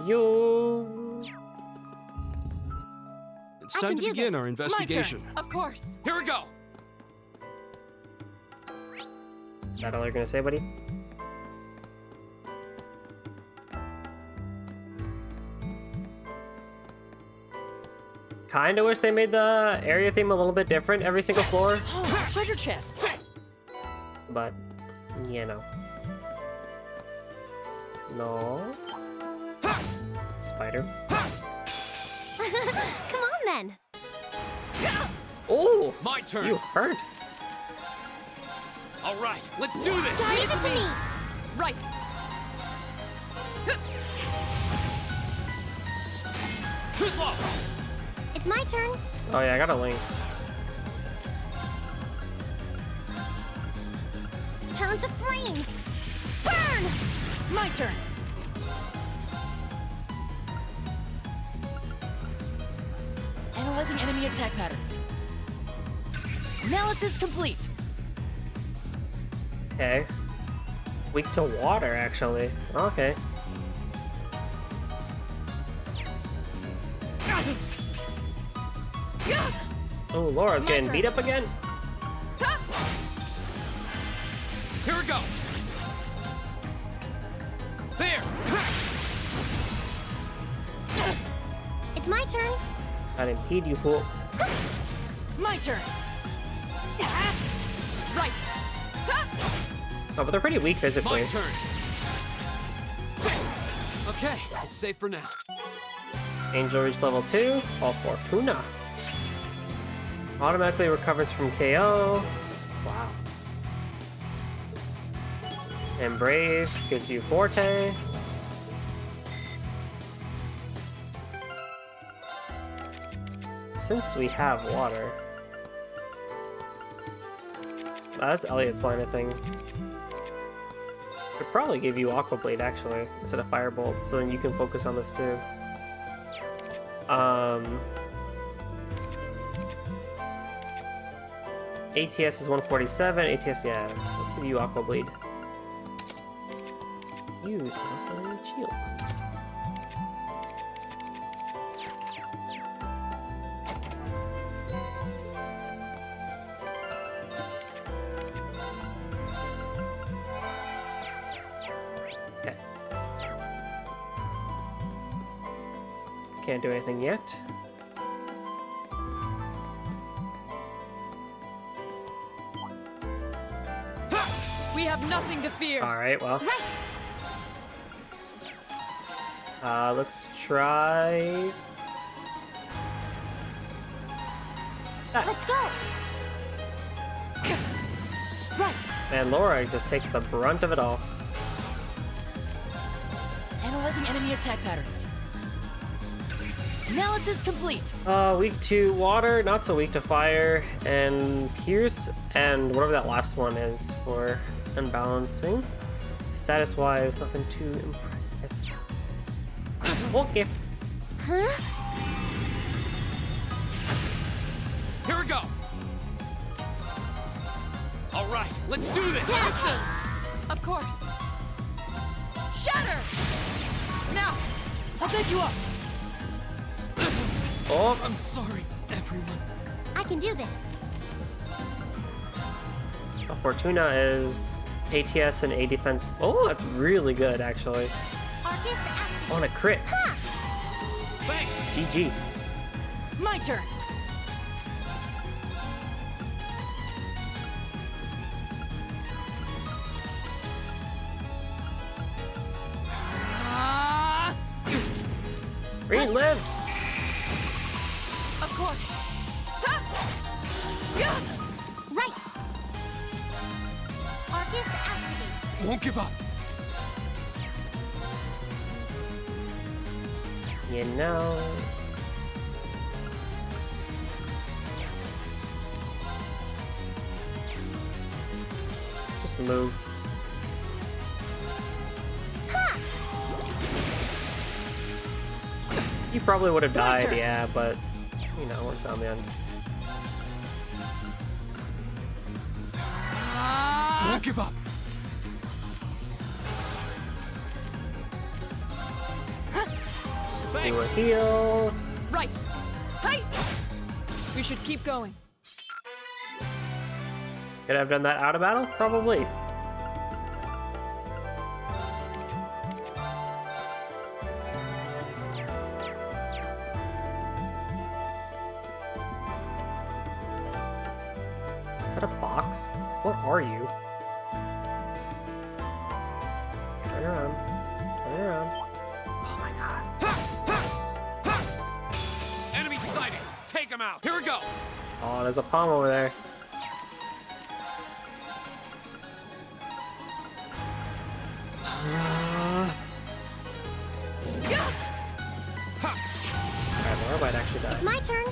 Yo! It's time to begin our investigation. My turn. Of course. Here we go! Is that all you're gonna say, buddy? Kinda wish they made the area theme a little bit different every single floor, Oh, treasure chest. but, you know. No. Spider. Come on then. Oh! My turn! You hurt! All right, let's do this! Leave it to me. Right. Too slow! It's my turn. Oh yeah, I got a link. Turn to flames. Burn. My turn. Analyzing enemy attack patterns. Analysis complete. Okay. Weak to water, actually. Okay. Oh, Laura's My getting turn. beat up again? Here we go! There! It's my turn. Gotta impede, you fool. My turn. Right. Oh, but they're pretty weak physically. My turn! Okay, it's safe for now. Angel reached level 2. All Fortuna. Automatically recovers from KO. Wow. And Brave gives you Forte. Since we have water. That's Elliot's line, I think. Could probably give you Aqua Blade actually, instead of Firebolt, so then you can focus on this too. ATS is 147, ATS, yeah, let's give you Aqua Blade. You also need shield. Okay. Can't do anything yet. We have nothing to fear. Alright, well. Right. Let's try... that. Let's go. Right. And Laura just takes the brunt of it all. Analyzing enemy attack patterns. Analysis complete. Weak to water, not so weak to fire, and pierce, and whatever that last one is for unbalancing. Status-wise, nothing too impressive. Okay. Huh? Here we go! All right, let's do this! Devastating. Of course. Shatter. Now, I'll pick you up. Oh, I'm sorry, everyone. I can do this. Fortuna is ATS and A defense. Oh, that's really good, actually. Arcus activate. On a crit. Thanks. GG. My turn. Ah, Green, live! of course. Ha! Yeah! Right. Arcus activate. Won't give up. You know. Just move. You probably would have died, turn. yeah, but you know, works out in the end. Ah, Won't give up. Do a Thanks. heal. right. Hey! We should keep going. Could I have done that out of battle? Probably. Is that a box? What are you? Turn around. Turn around. Oh my god. Enemy sighted. Take him out. Here we go. Oh, there's a palm over there. Yeah! Alright, Laura might actually die. It's my turn.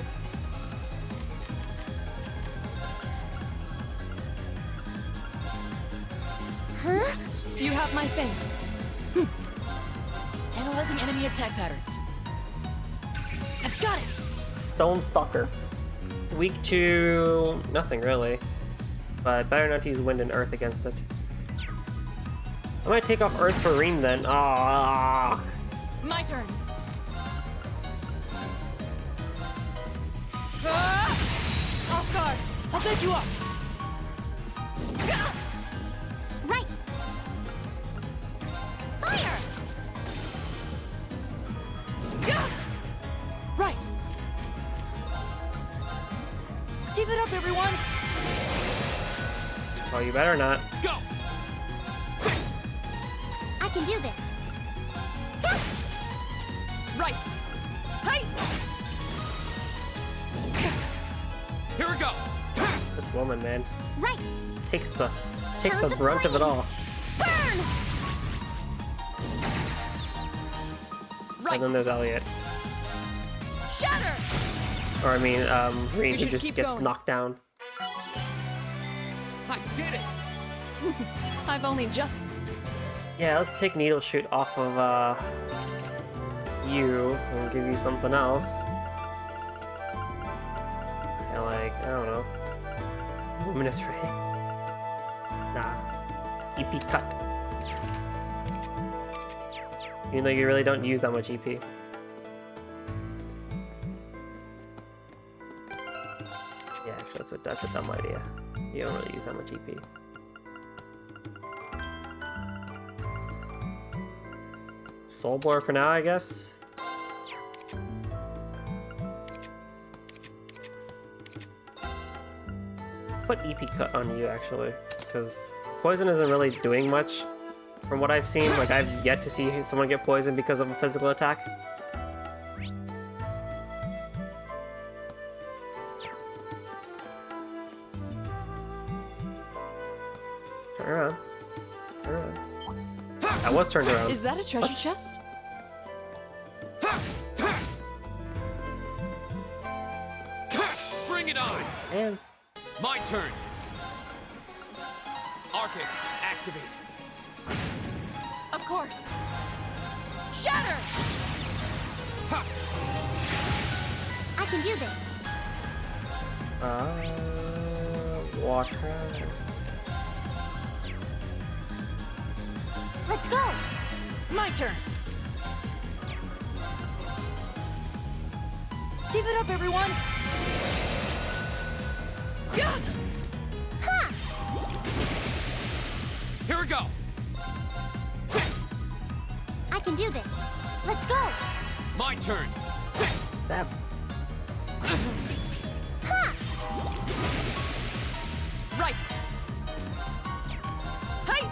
Huh? You have my thanks. Analyzing enemy attack patterns. I've got it. Stone Stalker. Weak to nothing really, but better not to use wind and earth against it. I might take off earth for Reem then. Ah, My turn. Ah! Off guard. I'll pick you up. Gah! Right. Fire. Gah! Right. Give it up, everyone. oh, you better not. Go. I can do this. Right. Hey! Here we go. This woman, man, Right. takes the Turn to brunt of it all. Burn. Right. And then there's Elliot, Shatter! or I mean, Reem, who should just keep gets going. knocked down. I did it. I've only just... Yeah, let's take Needle Shoot off of you and give you something else. And like, I don't know. Luminous Ray. Nah. EP Cut. Even though you really don't use that much EP. Yeah, actually that's a dumb idea. You don't really use that much EP. Soul Bore for now, I guess. Put EP Cut on you, actually, because poison isn't really doing much from what I've seen. Like, I've yet to see someone get poisoned because of a physical attack. Turn around. Turn around. I was turned around. Is that a treasure chest? Bring it on. And My turn. Arcus, activate. Of course. Shatter! I can do this. water. Let's go. My turn. Give it up, everyone. Yeah. Ha! Here go. I can do this. Let's go. My turn. Stab. Ha! Right. Hey.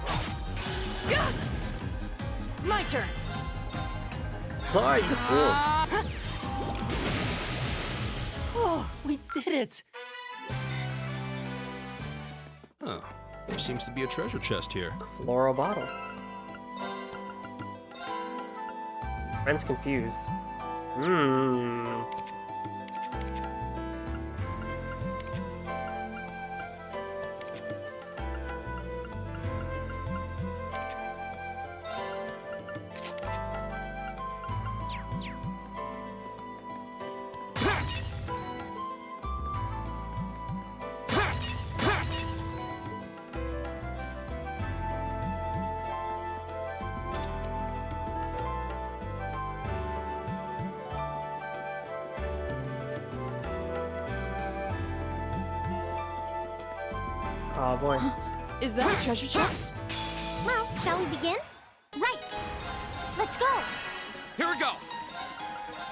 Gah! My turn. Sorry, you fool. Oh, we did it. Oh, there seems to be a treasure chest here. Floral bottle. Friends confused. Hmm. Oh boy. Is that a treasure chest? Well, shall we begin? Right. Let's go. Here we go.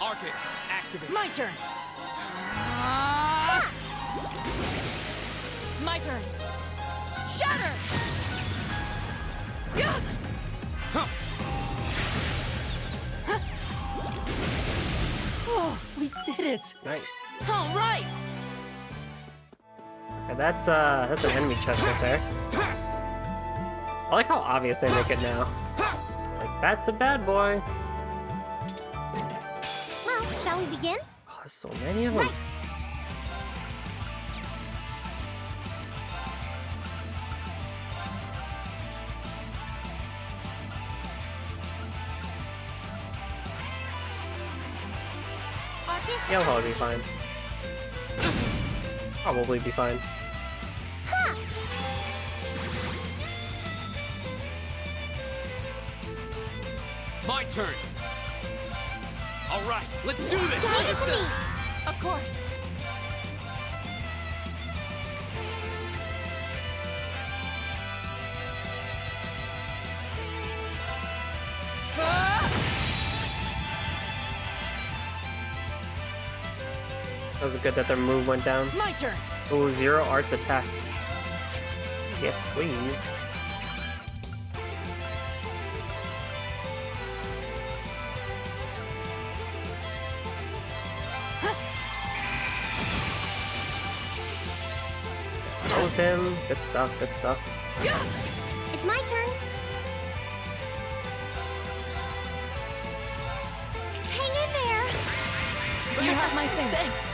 Arcus, activate. My turn. Ha! My turn. Shatter. Gah! Huh. Oh, we did it. Nice. All right. Okay, that's an enemy chest right there. I like how obvious they make it now. Like, that's a bad boy. Well, shall we begin? Oh, there's so many of them. Arcus, He'll probably be fine. Probably be fine. ha! My turn. All right, let's do this. Leave it to me. Of course. That was good that their move went down. My turn. Ooh, zero arts attack. Yes, please. Close him. Good stuff, good stuff. It's my turn. Hang in there. You have my thing. Thanks.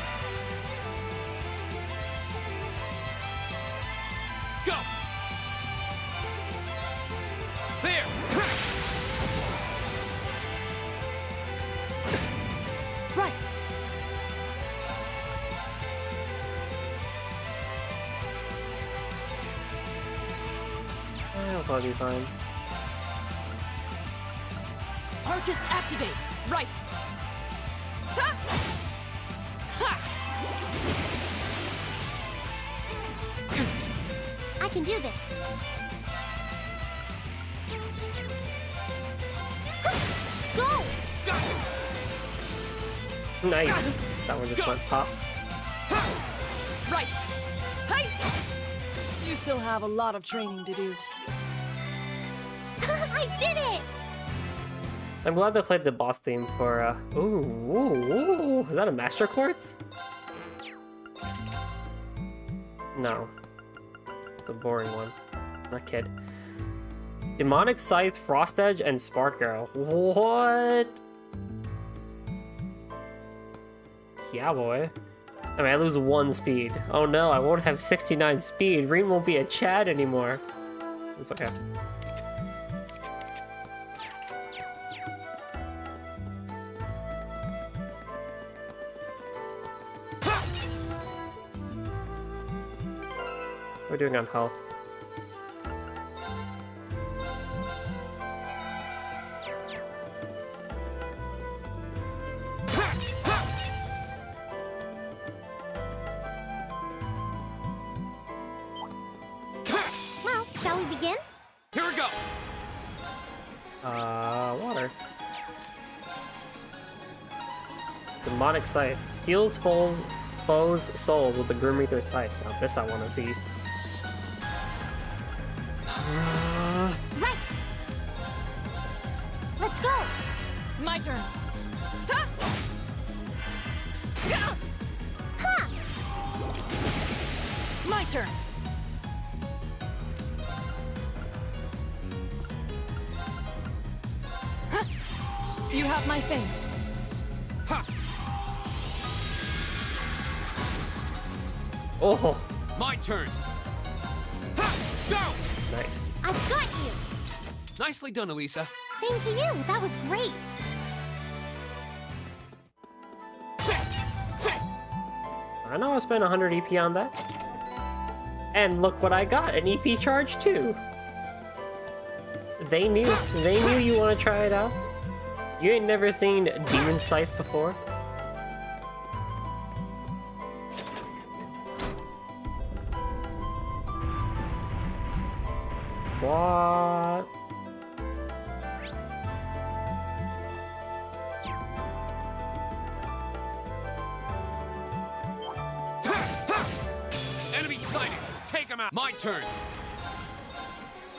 Go. There. Right. I'll probably be fine. Arcus activate. Right. Ta! I can do this. Go! Nice. That one just went pop. Right. Hey! You still have a lot of training to do. I did it! I'm glad they played the boss theme for, ooh, is that a Master Quartz? No. It's a boring one. Not kid. Demonic Scythe, Frost Edge, and Spark Arrow. What? Yeah, boy. I mean, I lose 1 speed. Oh no, I won't have 69 speed. Rean won't be a Chad anymore. It's okay. We're doing on health. Well, shall we begin? Here we go. Demonic Scythe. Steals foes' souls with the Grim Reaper Scythe. Now this I want to see. Right. Let's go. My turn. Ha! Yeah! Ha! My turn. Huh. You have my face. Ha! Oh, My turn. Ha! Go! nice. I've got you. Nicely done, Elisa. Same to you. That was great. I know I spent 100 EP on that. And look what I got, an EP charge too. They knew you want to try it out. You ain't never seen Demon Scythe before. What? Enemy sighted. Take him out. My turn.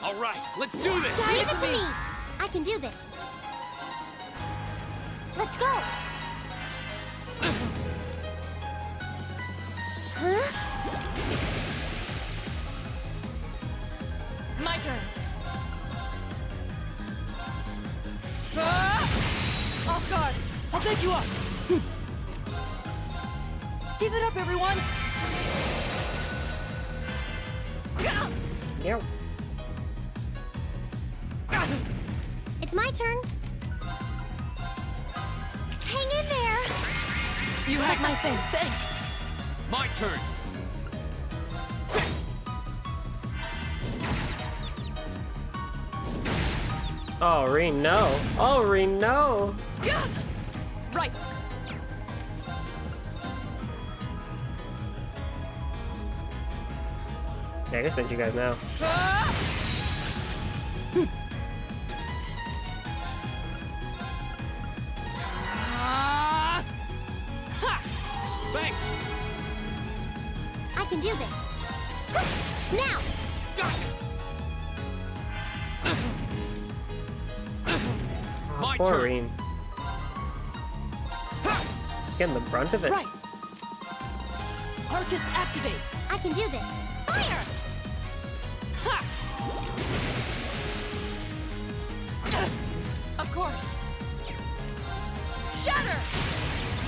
All right, let's do this. Give it to me. I can do this. Let's go. Huh? My turn. Ah! Off guard. I'll take you up. Give it up, everyone. Yeah. It's my turn. Hang in there. You have my face. Thanks. My turn. Oh, Reen, no. Oh, Reen, no. Yeah. Right. Yeah, I can send you guys now. Ah! Ah! Ha! Thanks. I can do this. Now. Got it. My Poor turn. Reen. Getting the brunt of it. Right. Arcus activate. I can do this. Fire! Ha! Of course. Shatter!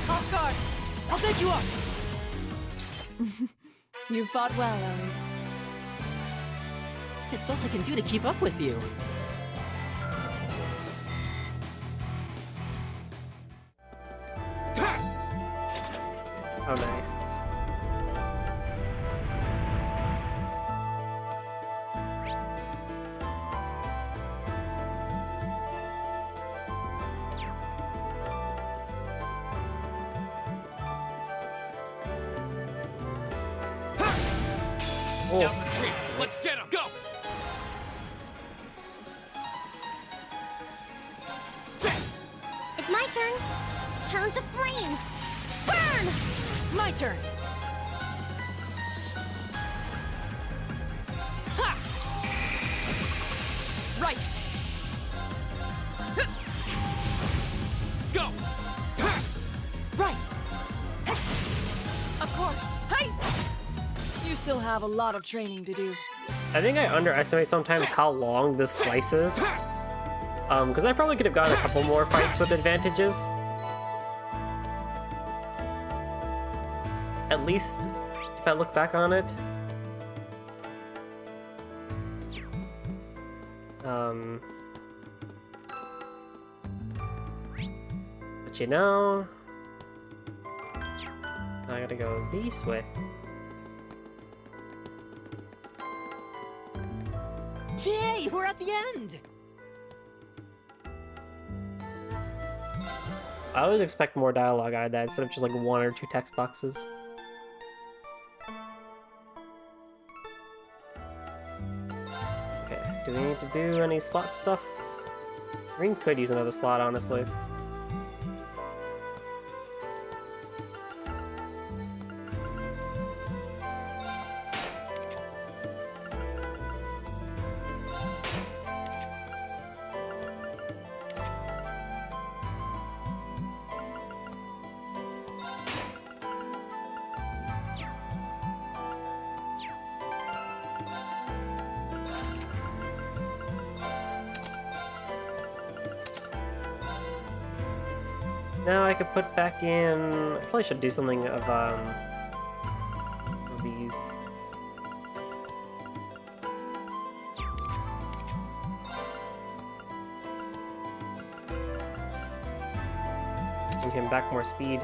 Off guard. I'll take you up. You fought well, Ellie. It's all I can do to keep up with you. Oh, nice. Now's our chance. Let's get him. Go. It's my turn. Turn to flames. Burn! My turn. Ha! Right. Go. Right. Of course. Hey! You still have a lot of training to do. I think I underestimate sometimes how long this slice is. Because I probably could have gotten a couple more fights with advantages. At least, if I look back on it. But you know, I gotta go this way. Yay, we're at the end! I always expect more dialogue out of that instead of just like one or two text boxes. Okay, do we need to do any slot stuff? Ring could use another slot, honestly. Now I could put back in. I probably should do something of these. Give him back more speed.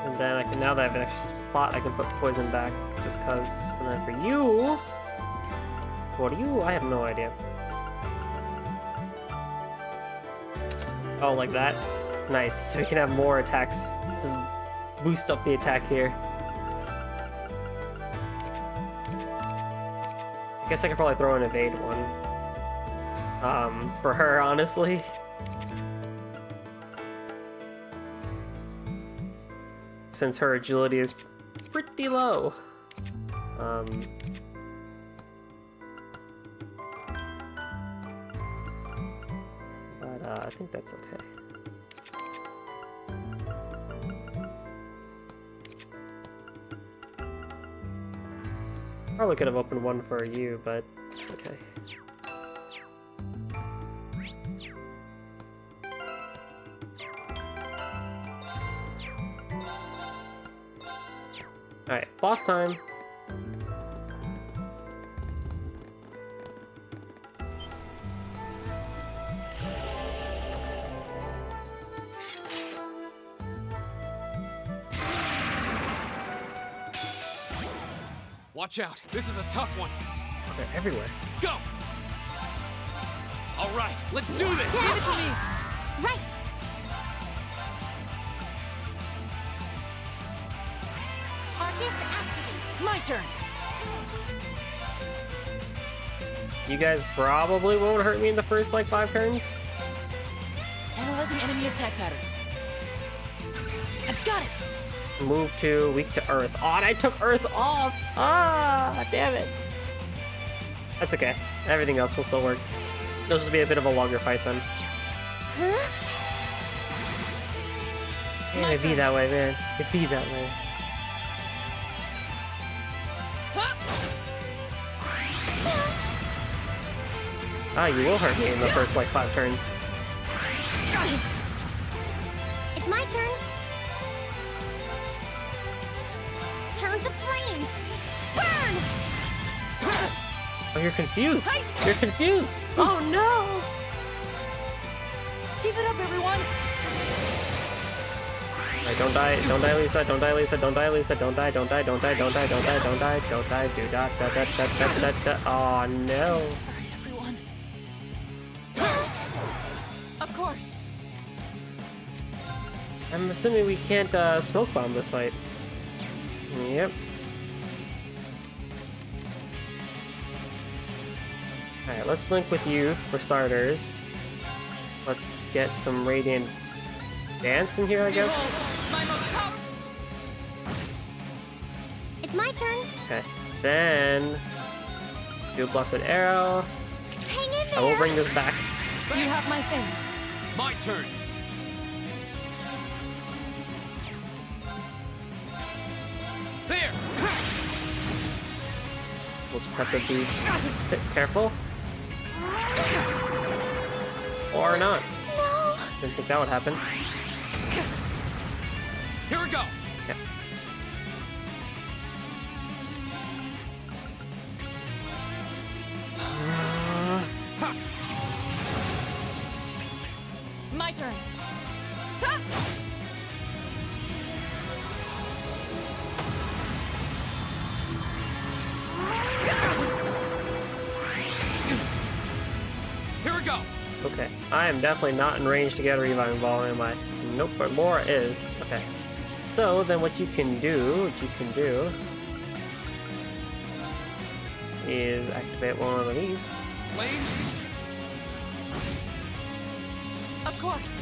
And then I can, now that I have an extra spot, I can put poison back just cause. And then for you, what are you? I have no idea. Oh, like that? Nice. So we can have more attacks. Just boost up the attack here. I guess I could probably throw an evade one. For her, honestly. Since her agility is pretty low. But I think that's okay. Probably could have opened one for you, but it's okay. Alright, boss time. Watch out. This is a tough one. They're everywhere. Go! All right, let's do this! Give it to me! Right. Arcus activate. My turn. You guys probably won't hurt me in the first, like, 5 turns. Analyzing enemy attack patterns. I've got it. Move to weak to earth. Oh, and I took earth off! Ah, damn it. That's okay. Everything else will still work. It'll just be a bit of a longer fight then. Damn, it'd be that way, man. It'd be that way. Ah, you will hurt me in the first, like, 5 turns. It's my turn. Turn to flames. Burn. Oh, you're confused. You're confused. Oh, no. Keep it up, everyone. Alright, don't die, Lisa, don't die, Lisa, don't die, Lisa, don't die, don't die, don't die, don't die, don't die, don't die, don't die, do da da da da da da. Oh, no. Sorry, everyone. Of course. I'm assuming we can't smoke bomb this fight. Yep. Alright, let's link with you for starters. Let's get some Radiant Dance in here, I guess. My most powerful. It's my turn. Okay. Then do Blessed Arrow. Hang in there. I will bring this back. You have my thanks. My turn. There! We'll just have to be a bit careful. Or not. No. Didn't think that would happen. Here we go! Yeah. My turn. Ta! Here we go! Okay. I am definitely not in range to get a reviving ball, am I? Nope, but Laura is. Okay. So then what you can do is activate one of these. Flames? Of course.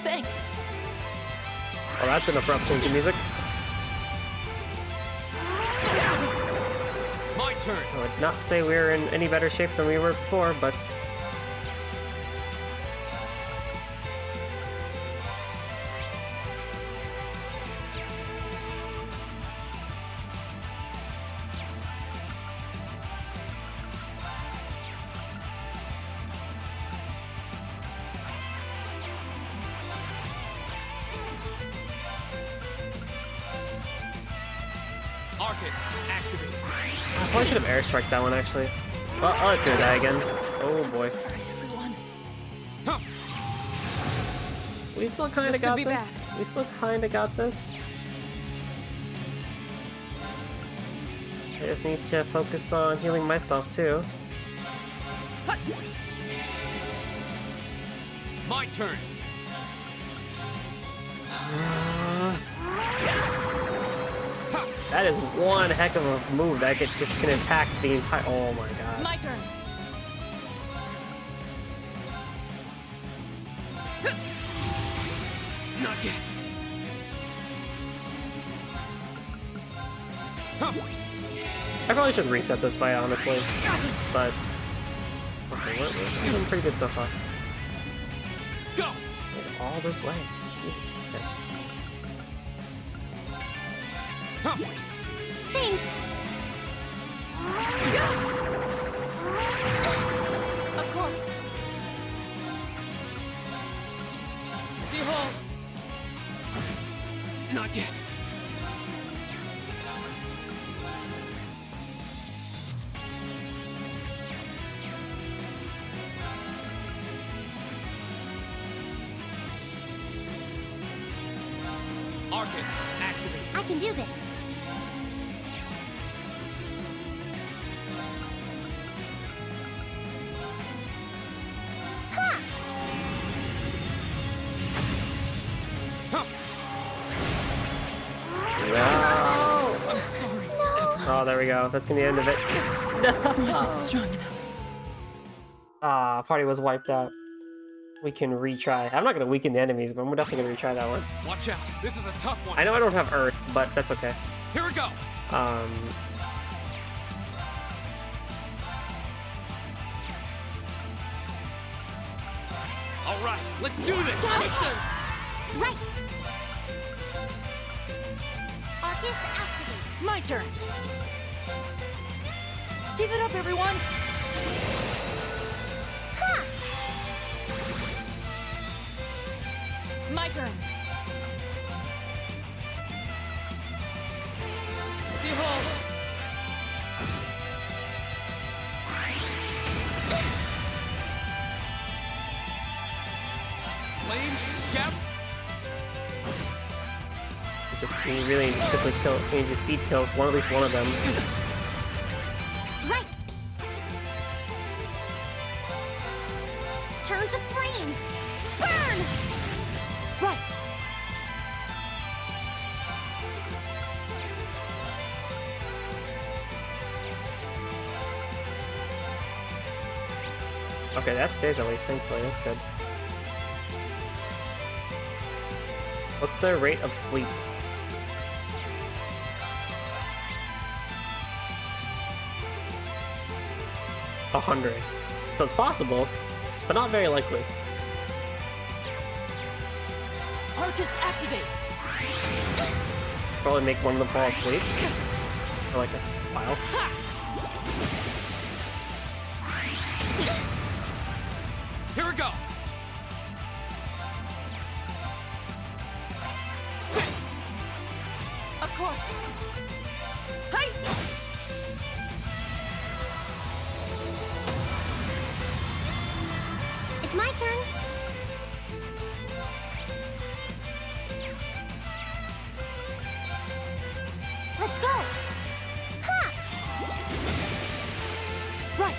Thanks. Oh, that's an abrupt change of music. My turn. I would not say we were in any better shape than we were before, but Arcus, activate. I probably should have airstrike that one actually. Well, oh, it's gonna die again. Oh boy. Sorry, everyone. Huh. We still kinda This could got be this. We still kinda got this. I just need to focus on healing myself too. My turn. That is one heck of a move that just can attack the entire. Oh my god. My turn. Not yet. Huh. I probably should reset this fight honestly, but also, we're doing pretty good so far. Go. All this way. Jesus. Okay. Huh. Thanks. Of course. Behold. Not yet. Arcus, activate. I can do this. Ha! Huh. No. I'm sorry. Oh, there we go. That's gonna be the end of it. Wasn't strong enough. Ah, party was wiped out. We can retry. I'm not gonna weaken the enemies, but we're definitely gonna retry that one. Watch out. This is a tough one. I know I don't have Earth, but that's okay. Here we go. All right, let's do this. Understood. Right. Arcus activate. My turn. Give it up, everyone. Ha! My turn. Behold. Flames, scout. We really need to quickly kill, we need to speed kill one, at least one of them. Right. Turn to flames. Burn! Right. Okay, that stays at least, thankfully, that's good. What's their rate of sleep? 100. So it's possible, but not very likely. Arcus activate. Probably make one of them fall asleep. For like a while. Here we go. Of course. Hey! It's my turn. Let's go. Ha! Right.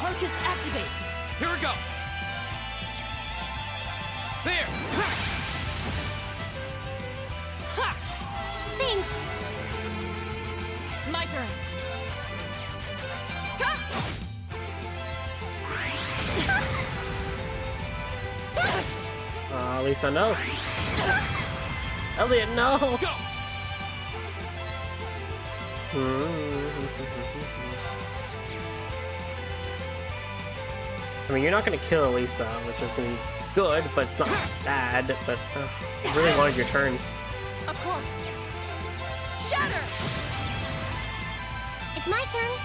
Arcus activate. Here we go. There. Ha! Thanks. My turn. Ha! At least I know. Elliot, no! Go. I mean, you're not gonna kill Elisa, which is gonna be good, but it's not bad. But you really wanted your turn. Of course. Shatter! It's my turn.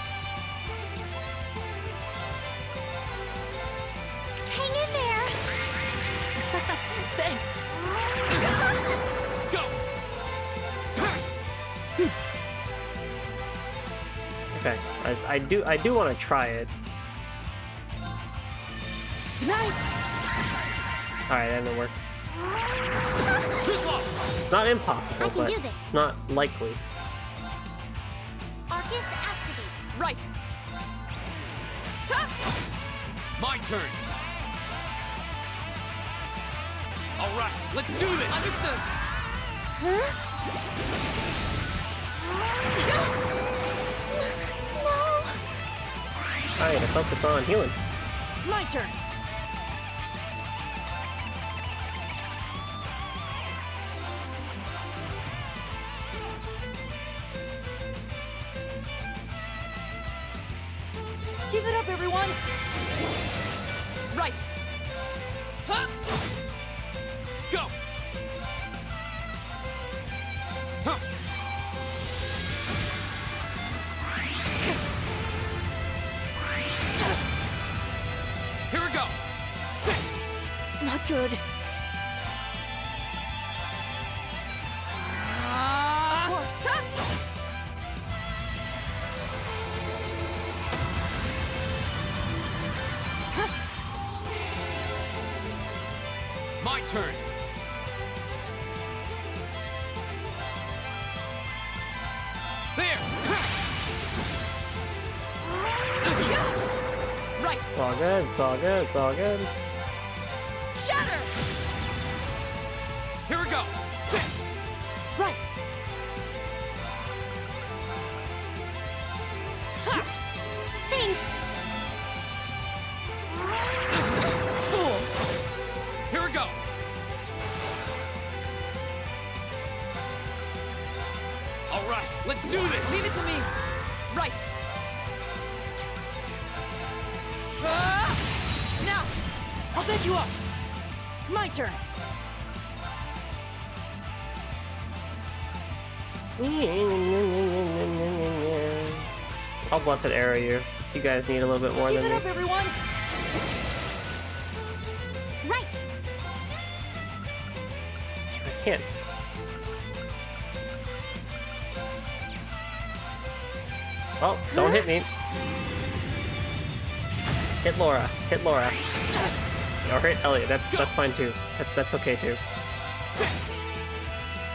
Hang in there. Thanks. Go! Okay, I do want to try it. Good night. All right, that didn't work. Too slow! It's not impossible, I can but do this. it's not likely. Arcus activate. Right. Ta! My turn! Alright, let's do this! Understood. All right, to focus on healing. My turn. Give it up, everyone. Right. Huh? Go! Huh. Here we go! Not good. Of course. Ta! My turn! There! Right. It's all good. It's all good. It's all good. Shatter! Here we go! Right. Thanks. Fool. Here we go! Alright, let's do this! Leave it to me. Right. Ah! Now. I'll pick you up. My turn. I'll blessed arrow you. You guys need a little bit more Give than it me. up, everyone. Right. I can't. Oh, don't hit me. Hit Laura. Hit Laura. Or hit Elliot. That's fine too. That's okay too.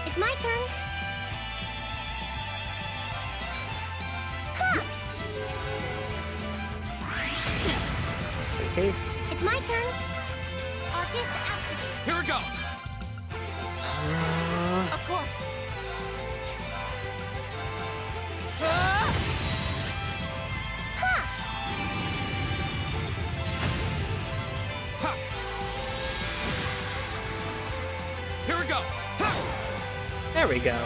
It's my turn. Ha! Just in case. It's my turn. Arcus activate. Here we go! Of course. Ah! Ha! Ha! Here we go! Ha! There we go.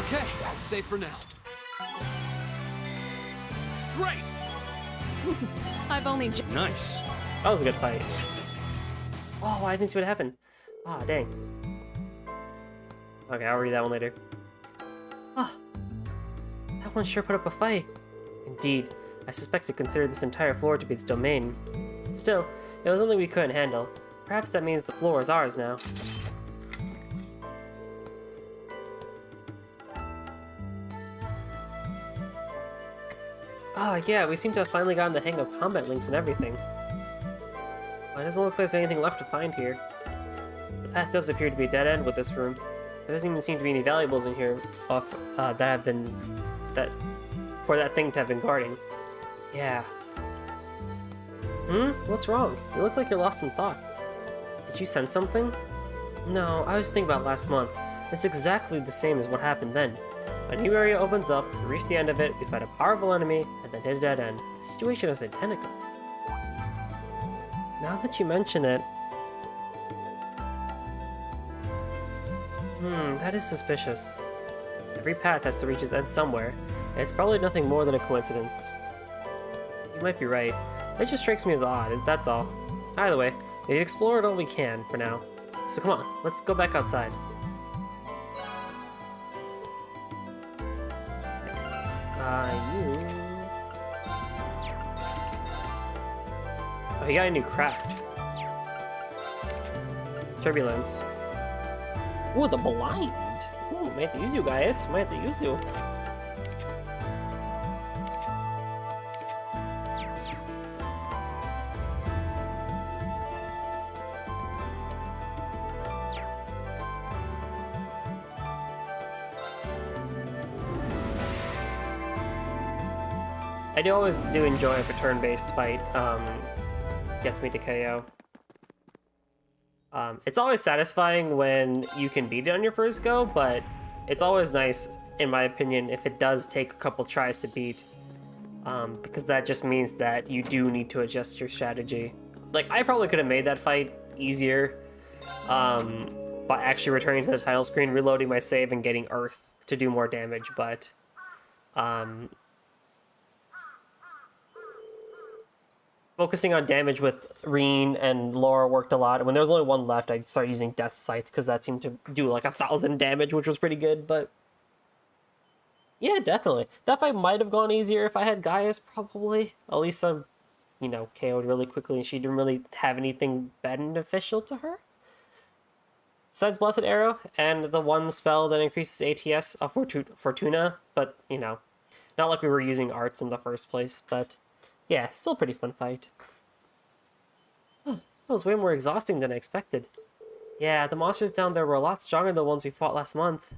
Okay, it's safe for now. Great! I've only Nice. That was a good fight. Oh, I didn't see what happened. Ah, dang. Okay, I'll read that one later. Ah, that one sure put up a fight. Indeed, I suspect it considered this entire floor to be its domain. Still, it was something we couldn't handle. Perhaps that means the floor is ours now. Ah, yeah, we seem to have finally gotten the hang of combat links and everything. Well, it doesn't look like there's anything left to find here. The path does appear to be a dead end with this room. There doesn't even seem to be any valuables in here that have been for that thing to have been guarding. Yeah. What's wrong? You look like you're lost in thought. Did you sense something? No, I was thinking about last month. It's exactly the same as what happened then. A new area opens up, we reach the end of it, we fight a powerful enemy, and then hit a dead end. The situation is identical. Now that you mention it... That is suspicious. Every path has to reach its end somewhere, and it's probably nothing more than a coincidence. You might be right. It just strikes me as odd, that's all. Either way, we've explored all we can for now. So come on, let's go back outside. Nice. You... Oh, he got a new craft. Turbulence. Ooh, the blind. Ooh, might have to use you guys. Might have to use you. I always do enjoy if a turn-based fight gets me to KO. It's always satisfying when you can beat it on your first go, but it's always nice, in my opinion, if it does take a couple tries to beat. Because that just means that you do need to adjust your strategy. Like, I probably could have made that fight easier by actually returning to the title screen, reloading my save, and getting Earth to do more damage, but... focusing on damage with Reen and Laura worked a lot. When there was only one left, I started using Death Scythe because that seemed to do like 1,000 damage, which was pretty good, but... yeah, definitely. That fight might have gone easier if I had Gaius, probably. Elisa, you know, KO'd really quickly and she didn't really have anything beneficial to her. Besides Blessed Arrow and the one spell that increases ATS of Fortuna, but, you know, not like we were using arts in the first place, but... yeah, still a pretty fun fight. That was way more exhausting than I expected. Yeah, the monsters down there were a lot stronger than the ones we fought last month.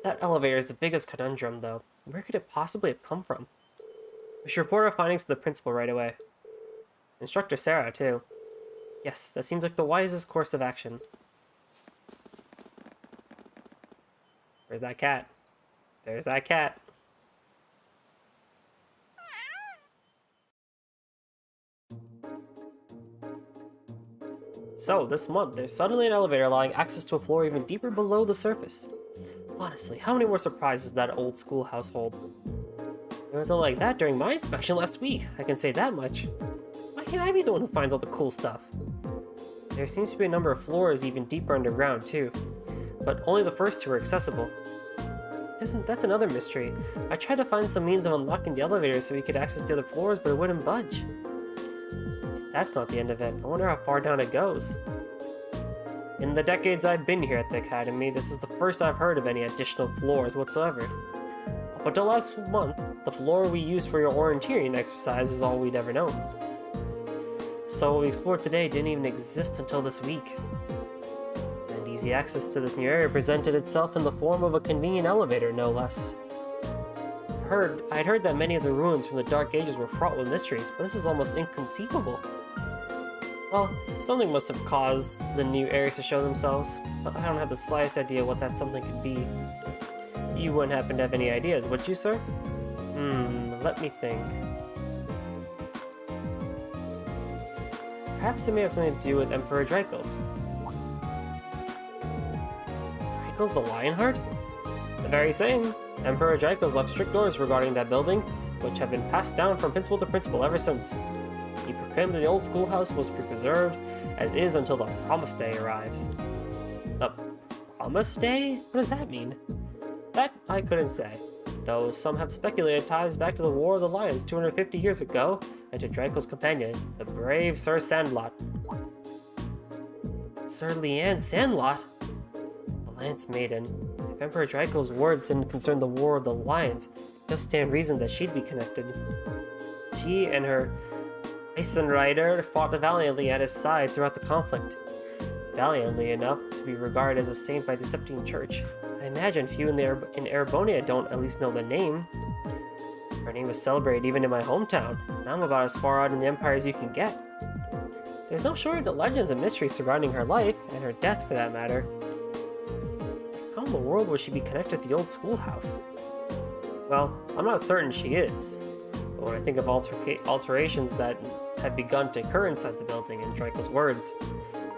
That elevator is the biggest conundrum, though. Where could it possibly have come from? We should report our findings to the principal right away. Instructor Sarah, too. Yes, that seems like the wisest course of action. Where's that cat? There's that cat. So, this month, there's suddenly an elevator allowing access to a floor even deeper below the surface. Honestly, how many more surprises that old schoolhouse hold? It wasn't like that during my inspection last week, I can say that much. Why can't I be the one who finds all the cool stuff? There seems to be a number of floors even deeper underground, too. But only the first two are accessible. That's another mystery. I tried to find some means of unlocking the elevator so we could access the other floors, but it wouldn't budge. That's not the end of it. I wonder how far down it goes. In the decades I've been here at the Academy, this is the first I've heard of any additional floors whatsoever. Up until last month, the floor we used for your orienteering exercise is all we'd ever known. So what we explored today didn't even exist until this week. And easy access to this new area presented itself in the form of a convenient elevator, no less. I'd heard that many of the ruins from the Dark Ages were fraught with mysteries, but this is almost inconceivable. Well, something must have caused the new areas to show themselves, but I don't have the slightest idea what that something could be. You wouldn't happen to have any ideas, would you, sir? Let me think. Perhaps it may have something to do with Emperor Dracos. Dracos the Lionheart? The very same. Emperor Dracos left strict orders regarding that building, which have been passed down from principal to principal ever since. He proclaimed that the old schoolhouse was to be preserved as is until the Promised Day arrives. The Promised Day? What does that mean? That I couldn't say, though some have speculated ties back to the War of the Lions 250 years ago and to Draco's companion, the brave Sir Sandlot. Sir Leanne Sandlot? The Lance Maiden. If Emperor Draco's words didn't concern the War of the Lions, it does stand reason that she'd be connected. She and her Eisenrider fought valiantly at his side throughout the conflict. Valiantly enough to be regarded as a saint by the Septine Church. I imagine few in Erebonia don't at least know the name. Her name is celebrated even in my hometown, and I'm about as far out in the Empire as you can get. There's no shortage of legends and mysteries surrounding her life, and her death for that matter. How in the world would she be connected to the old schoolhouse? Well, I'm not certain she is, but when I think of alterations that have begun to occur inside the building, in Draco's words,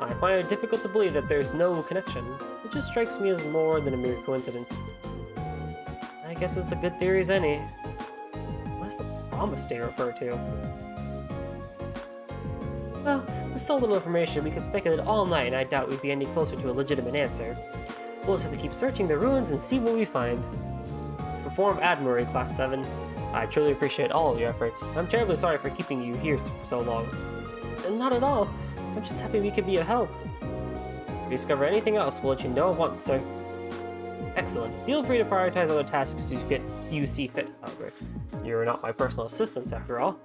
I I find it difficult to believe that there's no connection. It just strikes me as more than a mere coincidence. I guess it's a good theory as any. What does the promise day refer to? Well, with so little information, we could speculate all night, and I doubt we'd be any closer to a legitimate answer. We'll just have to keep searching the ruins and see what we find. Perform admirably, Class 7. I truly appreciate all of your efforts. I'm terribly sorry for keeping you here for so long. Not at all. I'm just happy we could be of help. If we discover anything else, we'll let you know at once, sir. Excellent. Feel free to prioritize other tasks you see fit, however. You're not my personal assistants, after all.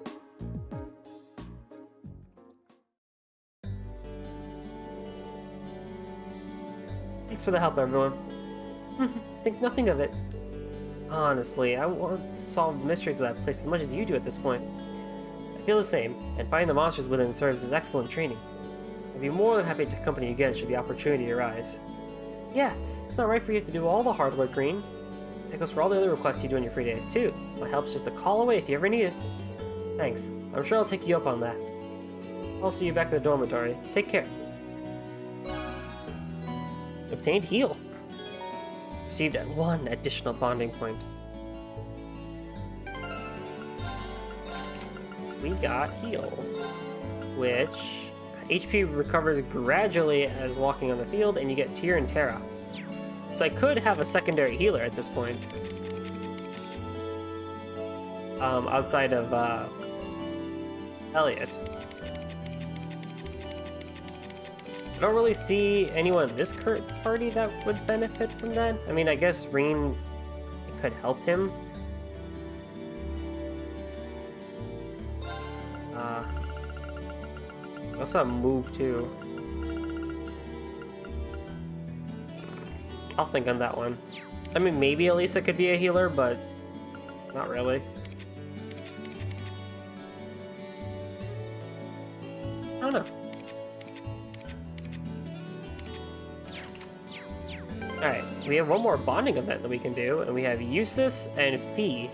Thanks for the help, everyone. Think nothing of it. Honestly, I want to solve the mysteries of that place as much as you do at this point. I feel the same, and finding the monsters within serves as excellent training. I'd be more than happy to accompany you again should the opportunity arise. Yeah, it's not right for you to do all the hard work, Green. That goes for all the other requests you do on your free days, too. My help's just a call away if you ever need it. Thanks. I'm sure I'll take you up on that. I'll see you back in the dormitory. Take care. Obtained heal. Received at 1 additional bonding point. We got heal, which HP recovers gradually as walking on the field, and you get Tear and Terra. So I could have a secondary healer at this point. Outside of Elliot. I don't really see anyone in this current party that would benefit from that. I mean, I guess Rean could help him. I also have Moog too. I'll think on that one. I mean, maybe Elisa could be a healer, but not really. I don't know. Alright, we have one more bonding event that we can do, and we have Eustace and Fee.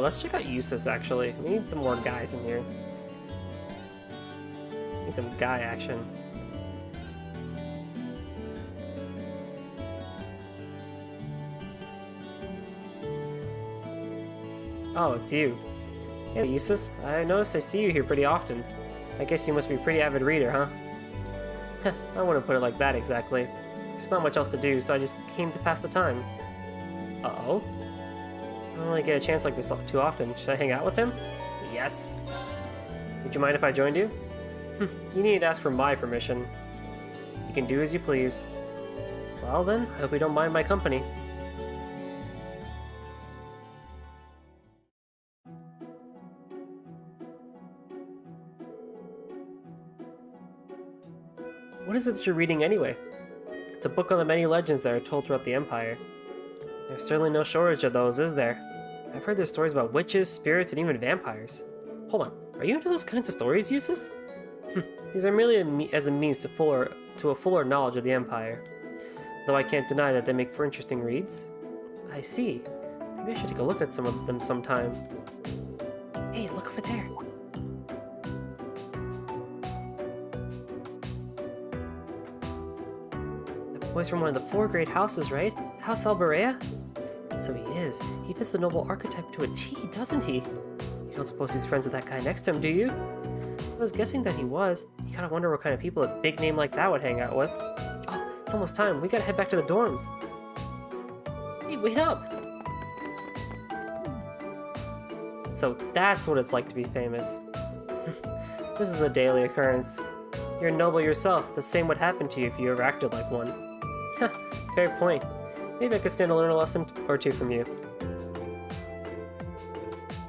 Let's check out Eustace, actually. We need some more guys in here. Need some guy action. Oh, it's you. Hey, Eustace. I noticed I see you here pretty often. I guess you must be a pretty avid reader, huh? I wouldn't put it like that exactly. There's not much else to do, so I just came to pass the time. Uh-oh. I don't really get a chance like this too often. Should I hang out with him? Yes. Would you mind if I joined you? You need to ask for my permission. You can do as you please. Well then, I hope you don't mind my company. What is it that you're reading anyway? It's a book on the many legends that are told throughout the Empire. There's certainly no shortage of those, is there? I've heard there's stories about witches, spirits, and even vampires. Hold on, are you into those kinds of stories, Eustace? These are merely as a means to a fuller knowledge of the Empire. Though I can't deny that they make for interesting reads. I see. Maybe I should take a look at some of them sometime. Hey, look over there. That boy's from one of the 4 great houses, right? House Alberea? So he is. He fits the noble archetype to a T, doesn't he? You don't suppose he's friends with that guy next to him, do you? I was guessing that he was. You gotta wonder what kind of people a big name like that would hang out with. Oh, it's almost time. We gotta head back to the dorms. Hey, wait up! So that's what it's like to be famous. This is a daily occurrence. You're noble yourself. The same would happen to you if you ever acted like one. Fair point. Maybe I could stand to learn a lesson or two from you.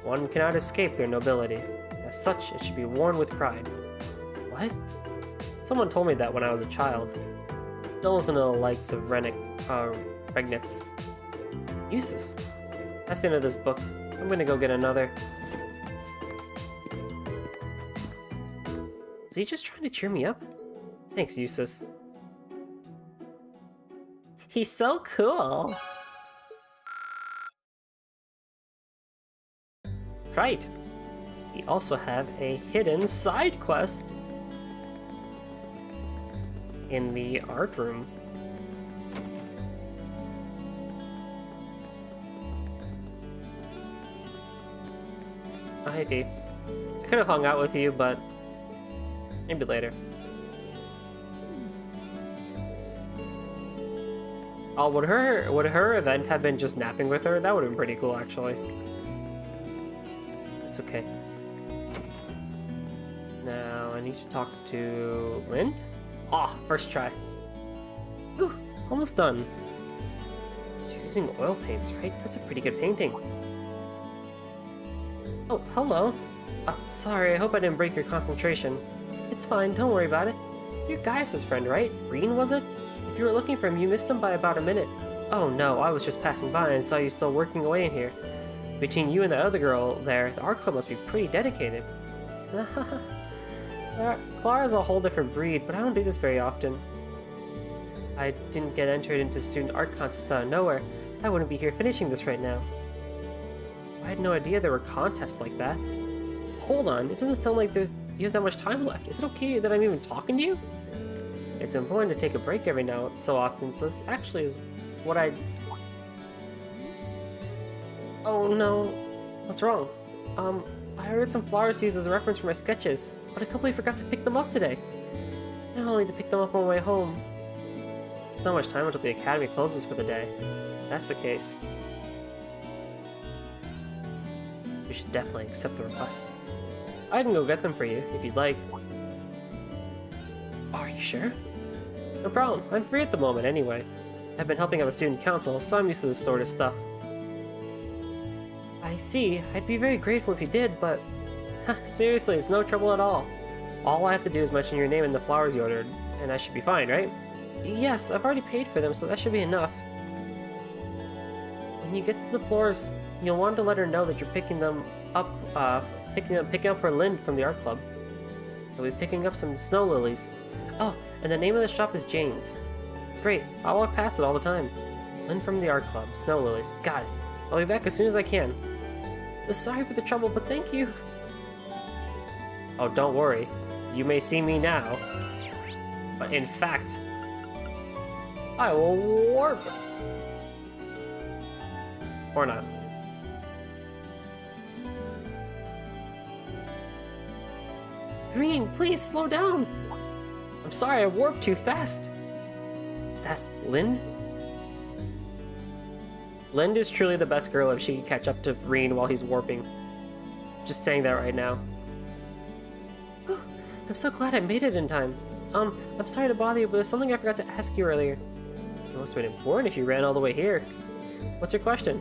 One cannot escape their nobility. As such, it should be worn with pride. What? Someone told me that when I was a child. Don't listen to the likes of Regnitz. Eustace. That's the end of this book. I'm gonna go get another. Is he just trying to cheer me up? Thanks, Eustace. He's so cool. Right. We also have a hidden side quest in the art room. Oh, hey, T. I could have hung out with you, but maybe later. Oh, would her event have been just napping with her? That would have been pretty cool, actually. It's okay. Now I need to talk to Lind. Ah, first try. Ooh, almost done. She's using oil paints, right? That's a pretty good painting. Oh, hello. Sorry, I hope I didn't break your concentration. It's fine, don't worry about it. You're Gaius' friend, right? Reen, was it? If you were looking for him, you missed him by about a minute. Oh no, I was just passing by and saw you still working away in here. Between you and that other girl there, the art club must be pretty dedicated. Clara's a whole different breed, but I don't do this very often. I didn't get entered into student art contests out of nowhere. I wouldn't be here finishing this right now. I had no idea there were contests like that. Hold on, it doesn't sound like you have that much time left. Is it okay that I'm even talking to you? It's important to take a break every now so often, so this actually is what I... Oh no, what's wrong? I ordered some flowers to use as a reference for my sketches, but I completely forgot to pick them up today. Now I'll need to pick them up on my way home. There's not much time until the academy closes for the day. If that's the case, you should definitely accept the request. I can go get them for you, if you'd like. Are you sure? No problem, I'm free at the moment anyway. I've been helping out a student council, so I'm used to this sort of stuff. I see, I'd be very grateful if you did, but... seriously, it's no trouble at all. All I have to do is mention your name and the flowers you ordered, and I should be fine, right? Yes, I've already paid for them, so that should be enough. When you get to the floors, you'll want to let her know that you're picking them up, picking up for Lind from the art club. You'll be picking up some snow lilies. Oh, and the name of the shop is Jane's. Great, I'll walk past it all the time. Lind from the art club, snow lilies, got it. I'll be back as soon as I can. Sorry for the trouble, but thank you. Oh, don't worry. You may see me now, but in fact, I will warp. Or not. Green, please slow down. I'm sorry, I warped too fast. Is that Lind? Lind is truly the best girl if she can catch up to Reen while he's warping. Just saying that right now. I'm so glad I made it in time. I'm sorry to bother you, but there's something I forgot to ask you earlier. It must have been important if you ran all the way here. What's your question?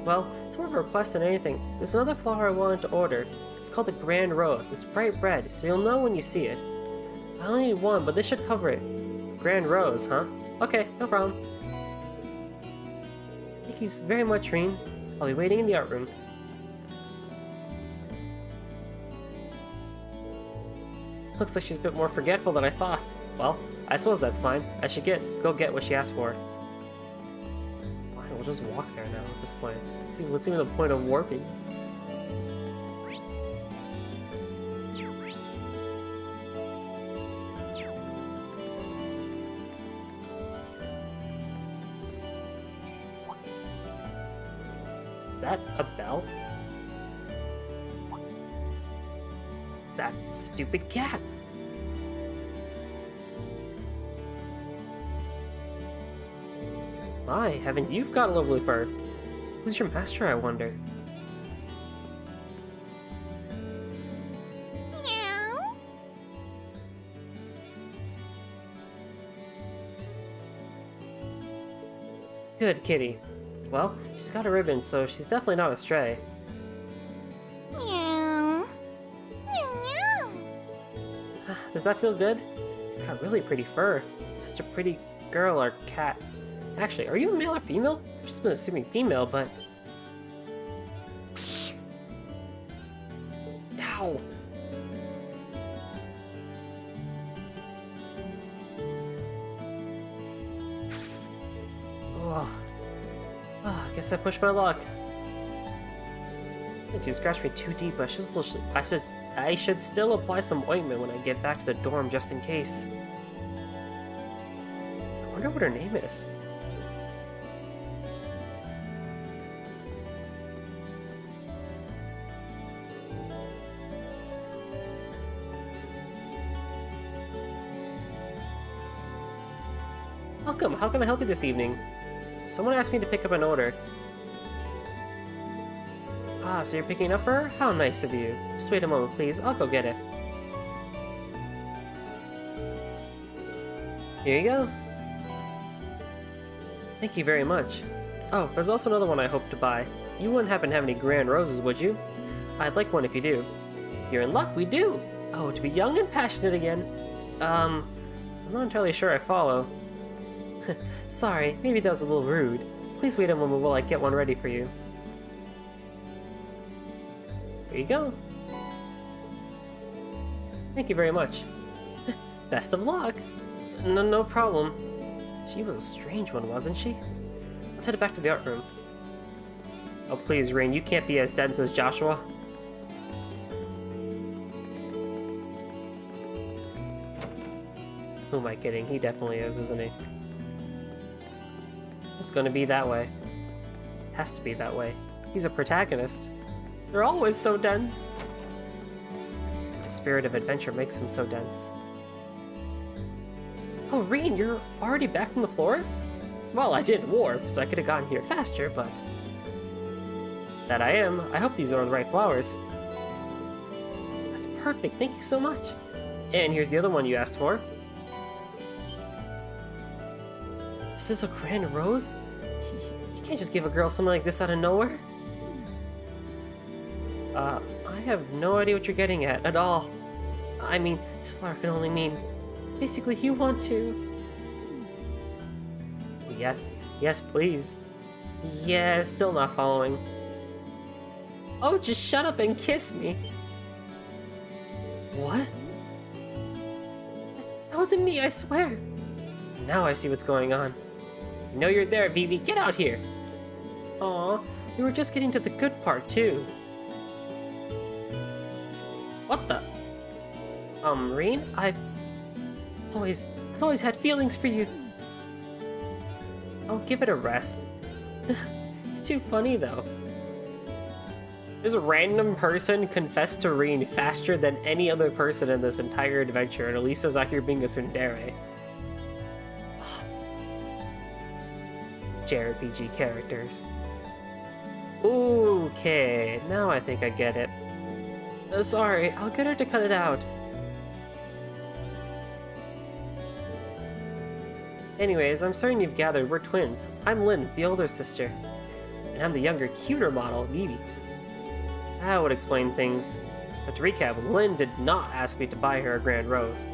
Well, it's more of a request than anything. There's another flower I wanted to order. It's called the Grand Rose. It's bright red, so you'll know when you see it. I only need one, but this should cover it. Grand Rose, huh? Okay, no problem. Thank you very much, Reen. I'll be waiting in the art room. Looks like she's a bit more forgetful than I thought. Well, I suppose that's fine. I should go get what she asked for. Fine, we'll just walk there now at this point. Let's see, what's even the point of warping? Is that a bell? It's that stupid cat! My, haven't you got a lovely fur? Who's your master, I wonder? Meow. Good kitty. Well, she's got a ribbon, so she's definitely not a stray. Meow. Meow, meow. Does that feel good? You've got really pretty fur. Such a pretty girl or cat. Actually, are you a male or female? I've just been assuming female, but... Ow! Ugh. Oh, I guess I pushed my luck. You scratched me too deep. I should still apply some ointment when I get back to the dorm just in case. I wonder what her name is. Welcome, how can I help you this evening? Someone asked me to pick up an order. Ah, so you're picking it up for her? How nice of you. Just wait a moment, please. I'll go get it. Here you go. Thank you very much. Oh, there's also another one I hope to buy. You wouldn't happen to have any grand roses, would you? I'd like one if you do. You're in luck, we do! Oh, to be young and passionate again. I'm not entirely sure I follow. Sorry, maybe that was a little rude. Please wait a moment while I get one ready for you. Here you go. Thank you very much. Best of luck. No problem. She was a strange one, wasn't she? Let's head back to the art room. Oh please, Rain, you can't be as dense as Joshua. Who am I kidding? He definitely is, isn't he? It's gonna be that way. Has to be that way. He's a protagonist. They're always so dense. The spirit of adventure makes him so dense. Oh, Rean, you're already back from the florist? Well, I didn't warp, so I could have gotten here faster, but... That I am. I hope these are the right flowers. That's perfect, thank you so much. And here's the other one you asked for. Is this a grand rose? You can't just give a girl something like this out of nowhere. I have no idea what you're getting at all. I mean, this flower can only mean... Basically, you want to... Yes, please. Yeah, still not following. Oh, just shut up and kiss me. What? That wasn't me, I swear. Now I see what's going on. I know you're there, Vivi. Get out here. Aw, we were just getting to the good part, too. What the? Rean? I've always had feelings for you. Oh, give it a rest. It's too funny, though. This random person confessed to Rean faster than any other person in this entire adventure, and Elisa's out here being a tsundere. JRPG characters. Okay, now I think I get it. Sorry, I'll get her to cut it out. Anyways, I'm certain you've gathered we're twins. I'm Lynn, the older sister. And I'm the younger, cuter model, Vivi. That would explain things. But to recap, Lynn did not ask me to buy her a grand rose.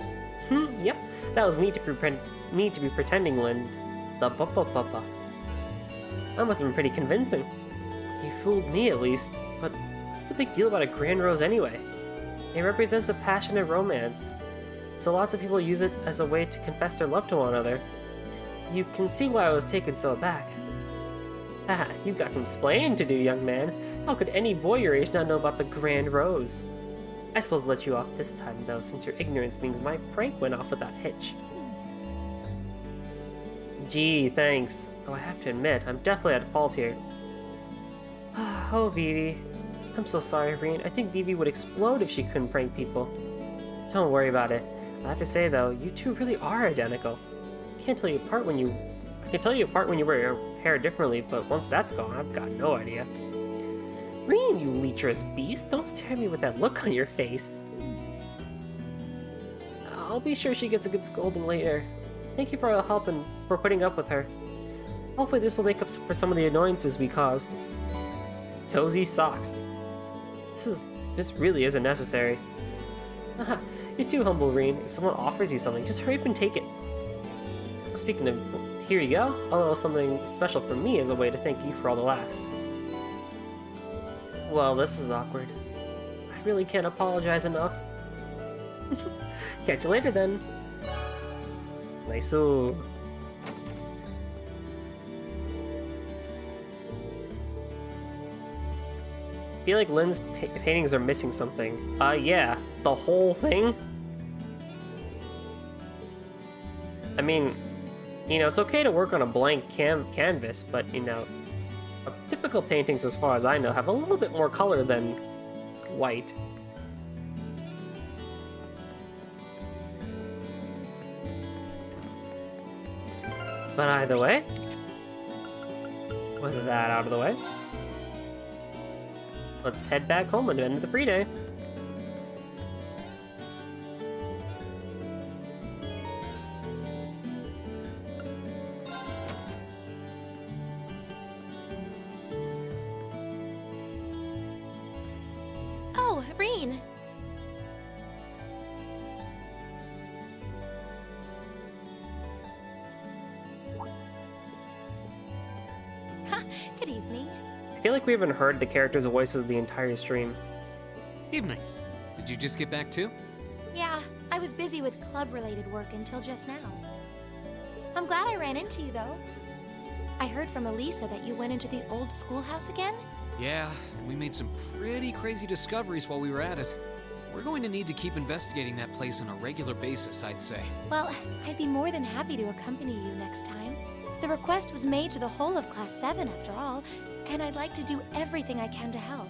Yep, that was me to be pretending Lynn. The papa. That must have been pretty convincing. You fooled me at least, but what's the big deal about a grand rose anyway? It represents a passionate romance, so lots of people use it as a way to confess their love to one another. You can see why I was taken so aback. Haha, you've got some splaining to do, young man. How could any boy your age not know about the grand rose? I suppose I'll let you off this time, though, since your ignorance means my prank went off without hitch. Gee, thanks. Though I have to admit, I'm definitely at fault here. Oh, Vivi. I'm so sorry, Rean. I think Vivi would explode if she couldn't prank people. Don't worry about it. I have to say, though, you two really are identical. I can tell you apart when you wear your hair differently, but once that's gone, I've got no idea. Rean, you lecherous beast! Don't stare at me with that look on your face. I'll be sure she gets a good scolding later. Thank you for all the help and for putting up with her. Hopefully this will make up for some of the annoyances we caused. Cozy socks. This really isn't necessary. Haha, you're too humble, Rean. If someone offers you something, just hurry up and take it. Speaking of, here you go. A little something special for me as a way to thank you for all the laughs. Well, this is awkward. I really can't apologize enough. Catch you later then. Nice-oo. feel like Lynn's paintings are missing something. Yeah, the whole thing? I mean, you know, it's okay to work on a blank canvas, but, you know, typical paintings, as far as I know, have a little bit more color than white. But either way, with that out of the way, let's head back home and end the free day. Oh, Reen. Good evening. I feel like we haven't heard the characters' voices the entire stream. Evening. Did you just get back too? Yeah, I was busy with club-related work until just now. I'm glad I ran into you, though. I heard from Elisa that you went into the old schoolhouse again? Yeah, and we made some pretty crazy discoveries while we were at it. We're going to need to keep investigating that place on a regular basis, I'd say. Well, I'd be more than happy to accompany you next time. The request was made to the whole of Class 7, after all, and I'd like to do everything I can to help.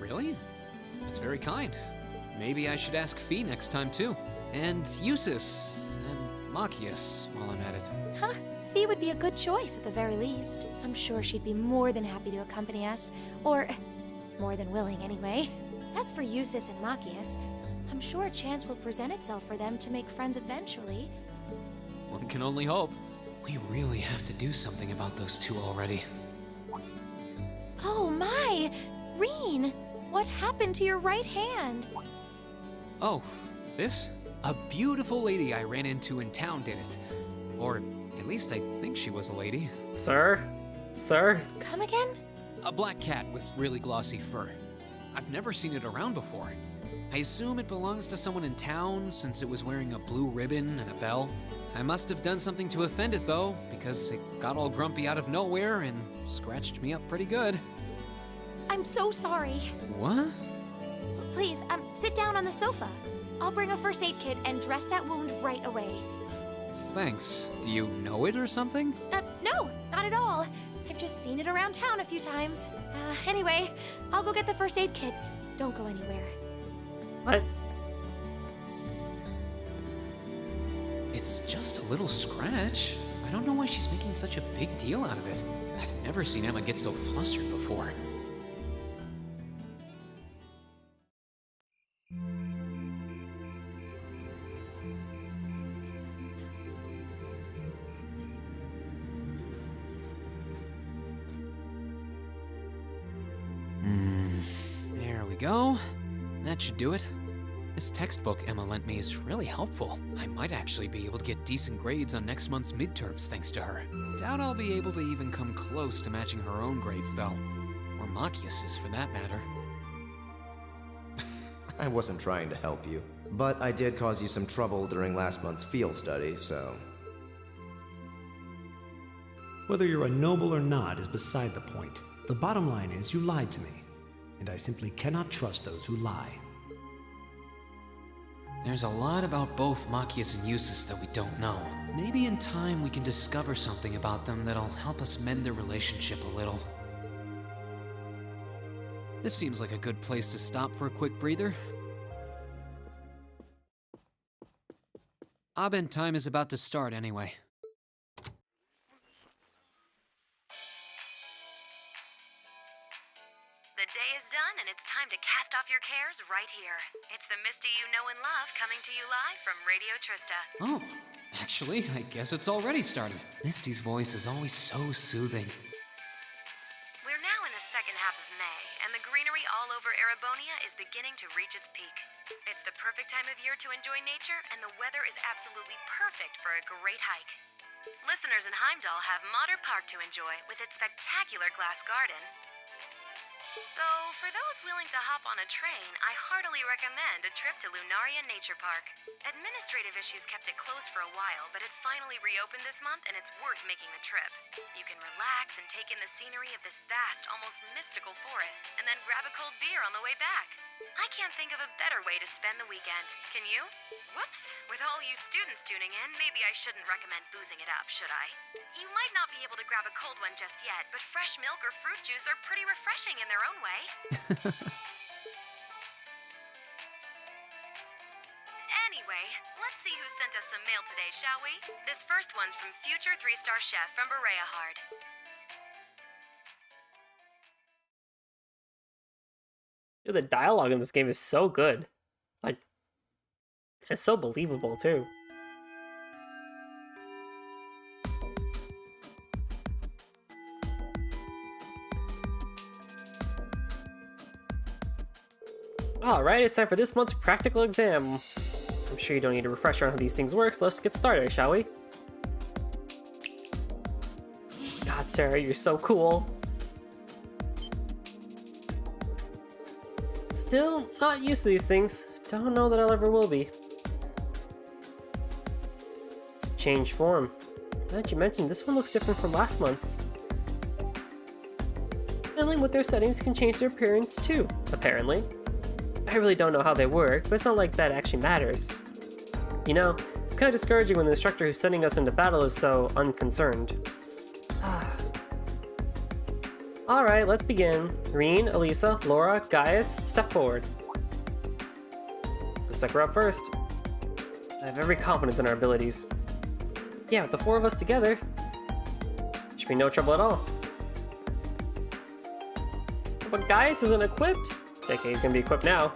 Really? That's very kind. Maybe I should ask Fee next time too. And Eusis, and Machias while I'm at it. Huh? Fee would be a good choice at the very least. I'm sure she'd be more than happy to accompany us. Or, more than willing anyway. As for Eusis and Machias, I'm sure a chance will present itself for them to make friends eventually. One can only hope. We really have to do something about those two already. Oh my! Reen! What happened to your right hand? Oh, this? A beautiful lady I ran into in town did it. Or at least I think she was a lady. Sir? Sir? Come again? A black cat with really glossy fur. I've never seen it around before. I assume it belongs to someone in town since it was wearing a blue ribbon and a bell. I must have done something to offend it though, because it got all grumpy out of nowhere and scratched me up pretty good. I'm so sorry. What? Please, sit down on the sofa. I'll bring a first aid kit and dress that wound right away. Thanks. Do you know it or something? No, not at all. I've just seen it around town a few times. Anyway, I'll go get the first aid kit. Don't go anywhere. What? It's just a little scratch. I don't know why she's making such a big deal out of it. I've never seen Emma get so flustered before. There we go. That should do it. This textbook Emma lent me is really helpful. I might actually be able to get decent grades on next month's midterms thanks to her. Doubt I'll be able to even come close to matching her own grades though. Or Machias's for that matter. I wasn't trying to help you, but I did cause you some trouble during last month's field study, so... Whether you're a noble or not is beside the point. The bottom line is you lied to me, and I simply cannot trust those who lie. There's a lot about both Machias and Eusis that we don't know. Maybe in time we can discover something about them that'll help us mend their relationship a little. This seems like a good place to stop for a quick breather. Abend time is about to start anyway. The day is done, and it's time to cast off your cares right here. It's the Misty you know and love coming to you live from Radio Trista. Oh, actually, I guess it's already started. Misty's voice is always so soothing. We're now in the second half of May, and the greenery all over Erebonia is beginning to reach its peak. It's the perfect time of year to enjoy nature, and the weather is absolutely perfect for a great hike. Listeners in Heimdall have Modder Park to enjoy with its spectacular glass garden. Though, for those willing to hop on a train, I heartily recommend a trip to Lunaria Nature Park. Administrative issues kept it closed for a while, but it finally reopened this month and it's worth making the trip. You can relax and take in the scenery of this vast, almost mystical forest, and then grab a cold beer on the way back. I can't think of a better way to spend the weekend. Can you? Whoops, with all you students tuning in, maybe I shouldn't recommend boozing it up, should I? You might not be able to grab a cold one just yet, but fresh milk or fruit juice are pretty refreshing in their own way. Anyway, let's see who sent us some mail today, shall we? This first one's from future 3-star chef from Berea Hard. Dude, the dialogue in this game is so good. Like, it's so believable, too. Alright, it's time for this month's practical exam. I'm sure you don't need a refresher on how these things work, so let's get started, shall we? God, Sarah, you're so cool. Still not used to these things. Don't know that I'll ever will be. It's a changed form. Now that you mentioned, this one looks different from last month's. Fiddling with their settings can change their appearance too, apparently. I really don't know how they work, but it's not like that actually matters. You know, it's kind of discouraging when the instructor who's sending us into battle is so unconcerned. Alright, let's begin. Reen, Elisa, Laura, Gaius, step forward. Looks like we're up first. I have every confidence in our abilities. Yeah, with the 4 of us together, should be no trouble at all. But Gaius isn't equipped. JK, he's gonna be equipped now.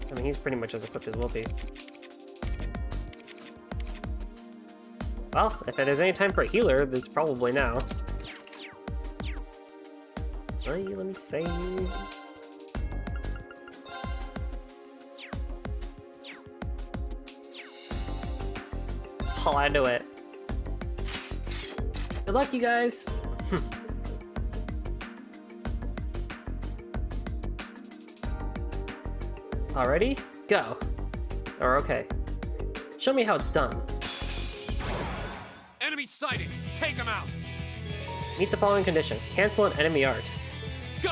I mean, he's pretty much as equipped as we'll be. Well, if there's any time for a healer, it's probably now. Let me save. Oh, I knew it. Good luck, you guys. Already? Go. Or okay. Show me how it's done. Enemy sighted! Take him out! Meet the following condition. Cancel an enemy art. Go!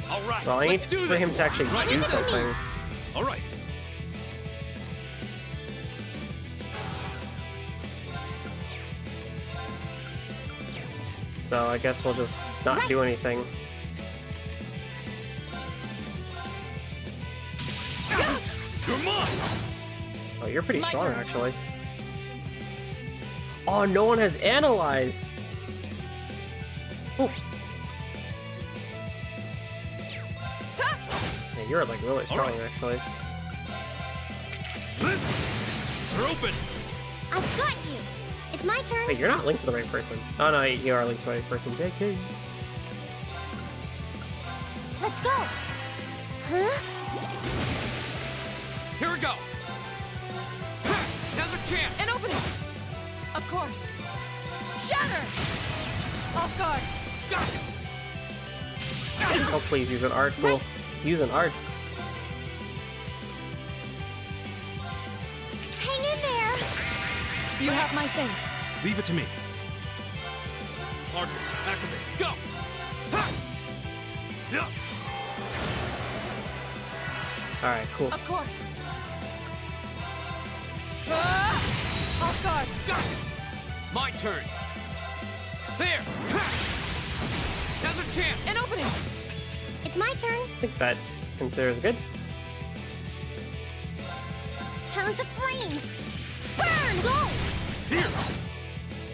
Alright, Well, I need let's do for him this! to actually do something. Alright. So I guess we'll just not do anything. You're mine! Oh, you're pretty My strong, turn. actually. Oh, no one has analyzed. Oh. Yeah, you're like really strong, right. actually. They're open! I've got you. It's my turn. Wait, you're not linked to the right person. Oh no, you are linked to the right person. JK. Let's go. Huh? Here we go! Now's our chance! An opening! Of course. Shatter! Off guard. Got it! Oh, please use an art. Cool. Use an art. Hang in there. You have my thanks. Leave it to me. Arcus, activate. Go! Ha! Yeah. Alright, cool. Of course. Off guard. Got it! My turn! There! Ha! Now's our chance! An opening. It's my turn. I think that considers good. Turn to flames. Burn! Go! Here!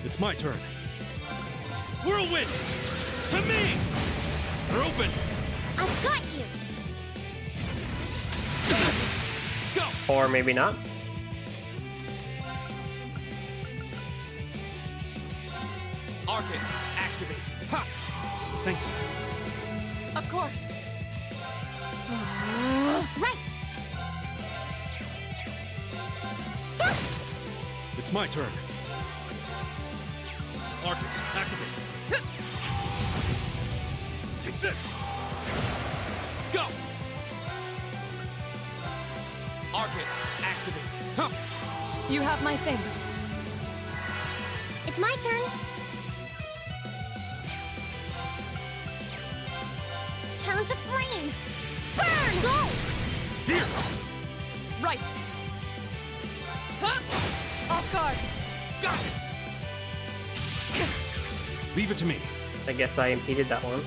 It's my turn. Whirlwind! To me! They're open! I've got you. Go! Or maybe not. Arcus, activate. Ha! Thank you. Of course. my turn. Arcus, activate. Take this. Go. Arcus, activate. Huh. You have my things. It's my turn. Turn to flames. Burn! Go! Here. Right. Huh? Off guard. Got it. Leave it to me. I guess I impeded that one.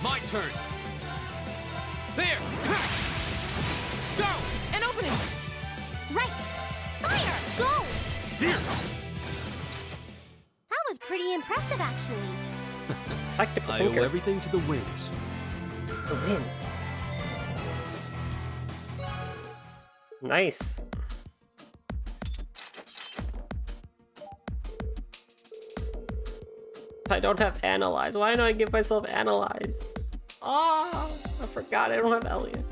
My turn. There. Go. An opening. Right. Fire! Go! Here. That was pretty impressive, actually. Tactical I owe thinker. everything to the winds. The winds. Nice. I don't have Analyze. Why don't I give myself Analyze? Oh, I forgot I don't have Elliot.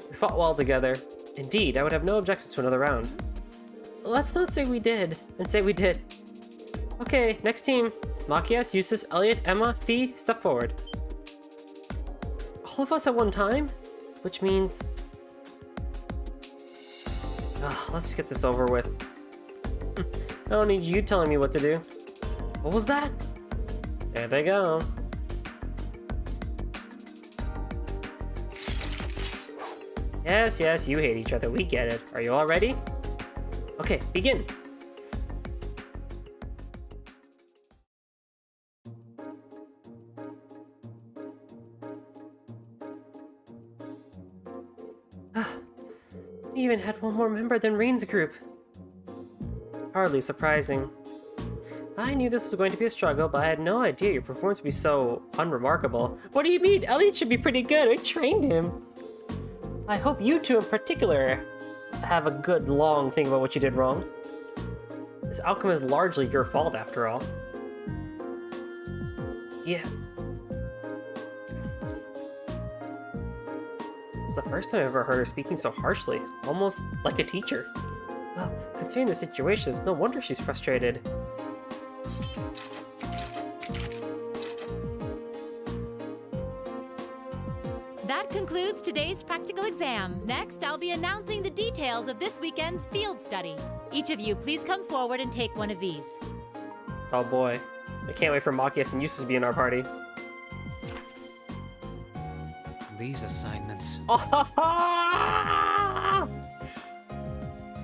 We fought well together. Indeed, I would have no objections to another round. Let's not say we did, and say we did. Okay, next team. Machias, Eustace, Elliot, Emma, Fee, step forward. All of us at one time? Which means... let's just get this over with. I don't need you telling me what to do. What was that? There they go. Yes, yes, you hate each other. We get it. Are you all ready? Okay, begin. We even had one more member than Rain's group. Hardly surprising. I knew this was going to be a struggle, but I had no idea your performance would be so unremarkable. What do you mean? Elliot should be pretty good. I trained him. I hope you two in particular have a good long think about what you did wrong. This outcome is largely your fault after all. Yeah. It's the first time I've ever heard her speaking so harshly, almost like a teacher. Well, considering the situation, it's no wonder she's frustrated. That concludes today's practical exam. Next, I'll be announcing the details of this weekend's field study. Each of you, please come forward and take one of these. Oh boy. I can't wait for Machias and Eustace to be in our party. These assignments. I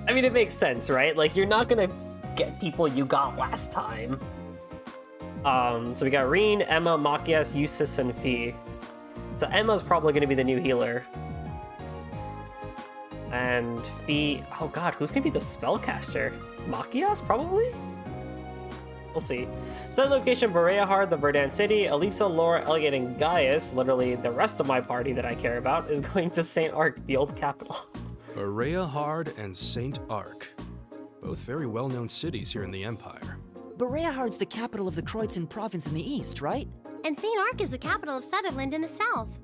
mean, it makes sense, right? Like, you're not gonna get people you got last time. So we got Reen, Emma, Machias, Eustace, and Fee. So Emma's probably gonna be the new healer. And Fee... Oh god, who's gonna be the spellcaster? Machias, probably? We'll see. Set location, Boreahard, the Verdant City. Elisa, Laura, Elliot, and Gaius, literally the rest of my party that I care about, is going to St. Arc, the old capital. Boreahard and St. Arc. Both very well-known cities here in the Empire. Boreahard's the capital of the Kreutzen province in the east, right? And St. Arc is the capital of Sutherland in the south.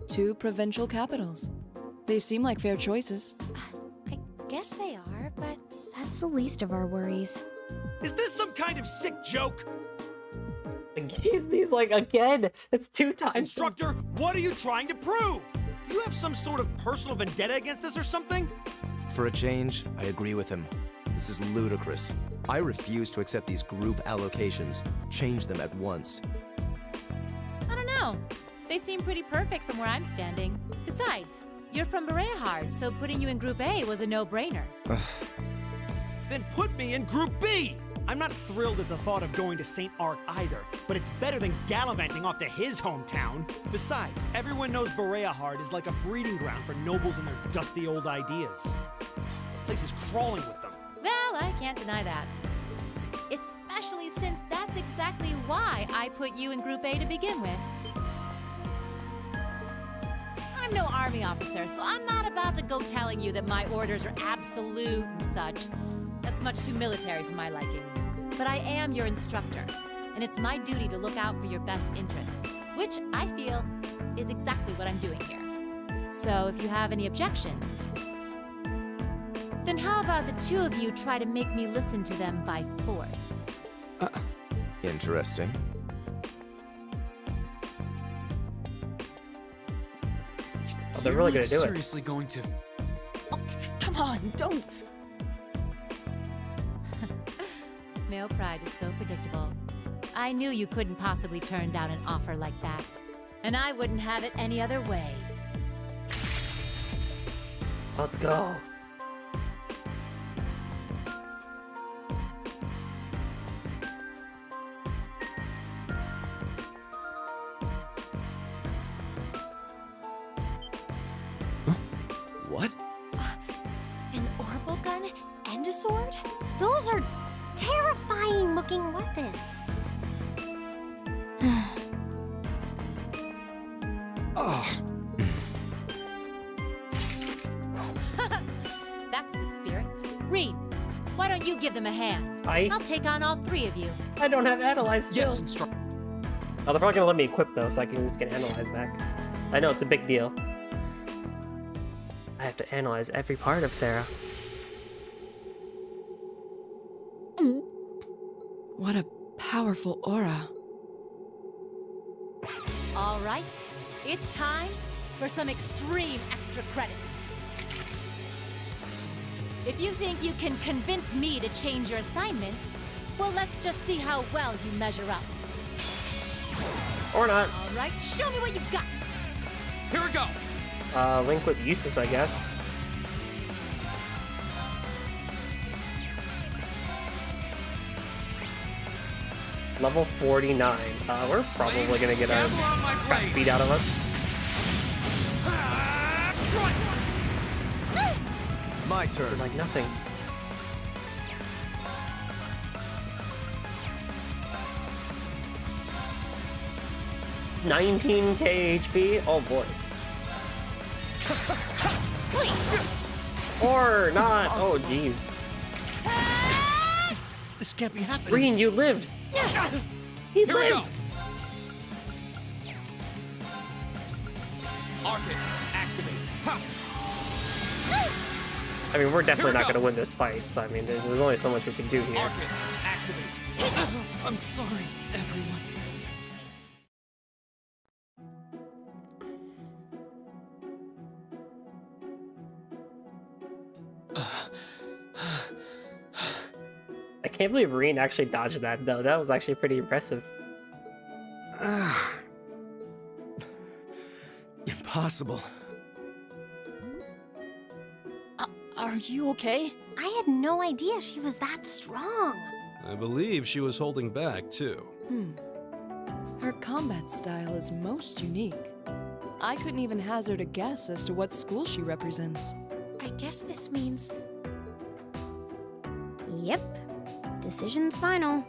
2 provincial capitals. They seem like fair choices. I guess they are, but that's the least of our worries. Is this some kind of sick joke? He's like, again, it's 2 times. Instructor, what are you trying to prove? Do you have some sort of personal vendetta against us or something? For a change, I agree with him. This is ludicrous. I refuse to accept these group allocations. Change them at once. I don't know. They seem pretty perfect from where I'm standing. Besides, you're from Boreahard, so putting you in Group A was a no-brainer. Then put me in Group B! I'm not thrilled at the thought of going to St. Arc either, but it's better than gallivanting off to his hometown. Besides, everyone knows Boreahard is like a breeding ground for nobles and their dusty old ideas. The place is crawling with them. Well, I can't deny that. Especially since that's exactly why I put you in Group A to begin with. I'm no army officer, so I'm not about to go telling you that my orders are absolute and such. That's much too military for my liking. But I am your instructor, and it's my duty to look out for your best interests, which I feel is exactly what I'm doing here. So if you have any objections, then how about the two of you try to make me listen to them by force? Interesting. Oh, they're really gonna do it. Seriously going to... Oh, come on, don't... Male pride is so predictable. I knew you couldn't possibly turn down an offer like that. And I wouldn't have it any other way. Let's go. What? An orbital gun and a sword? Those are terrifying looking weapons. That's the spirit. Reed, why don't you give them a hand? I'll take on all three of you. I don't have Analyze still. Yes, instructor. Oh, they're probably gonna let me equip though, so I can just get Analyze back. I know it's a big deal. I have to analyze every part of Sarah. What a powerful aura. All right, it's time for some extreme extra credit. If you think you can convince me to change your assignments, well, let's just see how well you measure up. Or not. All right, show me what you've got. Here we go. Link with Eustace, I guess. Level 49. We're probably gonna get our crap beat out of us. My turn. Did like nothing. $19k HP? Oh boy. Or not. Oh jeez. This can't be happening. Green, you lived. He Here we go. lived. Arcus, activate. Ha! I mean, we're definitely Here we not go. going to win this fight, so I mean, there's only so much we can do here. Arcus, activate. I'm sorry, everyone. I can't believe Reen actually dodged that, though. That was actually pretty impressive. Impossible. Are you okay? I had no idea she was that strong. I believe she was holding back, too. Her combat style is most unique. I couldn't even hazard a guess as to what school she represents. I guess this means... Yep. Decision's final.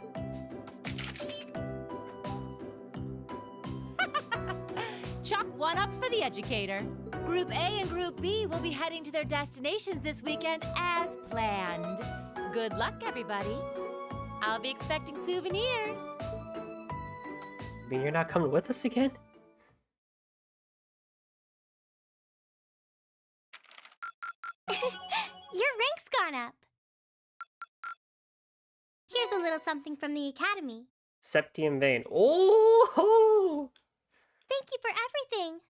Chalk one up for the educator. Group A and Group B will be heading to their destinations this weekend as planned. Good luck, everybody. I'll be expecting souvenirs. I mean, you're not coming with us again? Your rank's gone up. Here's a little something from the Academy. Septium Vein. Oh! Thank you for everything.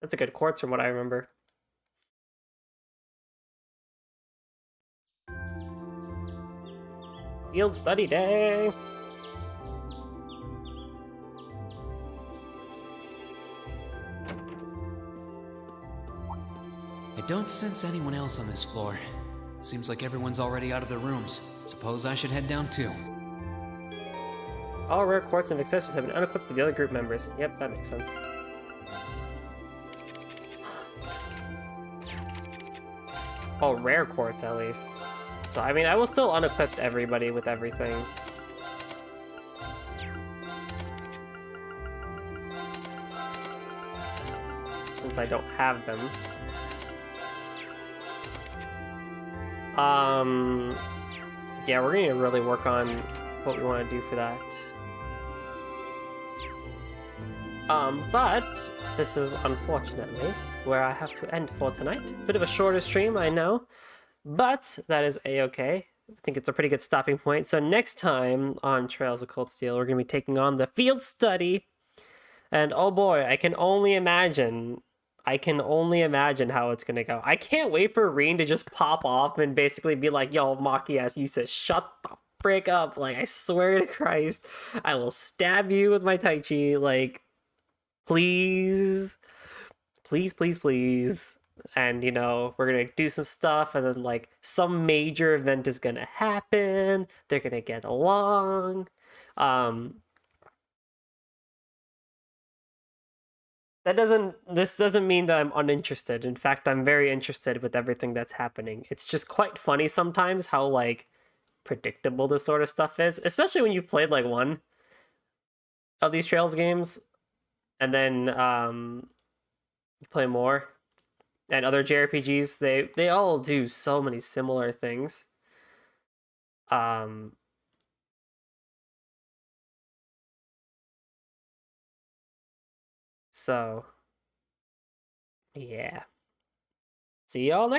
That's a good quartz from what I remember. Field study day! I don't sense anyone else on this floor. Seems like everyone's already out of their rooms. Suppose I should head down too. All rare quartz and accessories have been unequipped with the other group members. Yep, that makes sense. All rare quartz, at least. So, I mean, I will still unequip everybody with everything. Since I don't have them. Yeah, we're gonna really work on what we want to do for that. But this is unfortunately where I have to end for tonight. Bit of a shorter stream, I know, but that is a-okay. I think it's a pretty good stopping point. So next time on Trails of Cold Steel, we're going to be taking on the field study. And oh boy, I can only imagine how it's going to go. I can't wait for Reen to just pop off and basically be like, yo, Maki-ass, you said shut the frick up. Like, I swear to Christ, I will stab you with my Taichi. Like, please, please, please, please. And, you know, we're going to do some stuff, and then, like, some major event is going to happen. They're going to get along. This doesn't mean that I'm uninterested. In fact, I'm very interested with everything that's happening. It's just quite funny sometimes how, like, predictable this sort of stuff is, especially when you've played, like, one of these Trails games, and then, you play more. And other JRPGs, they all do so many similar things. So, yeah. See y'all next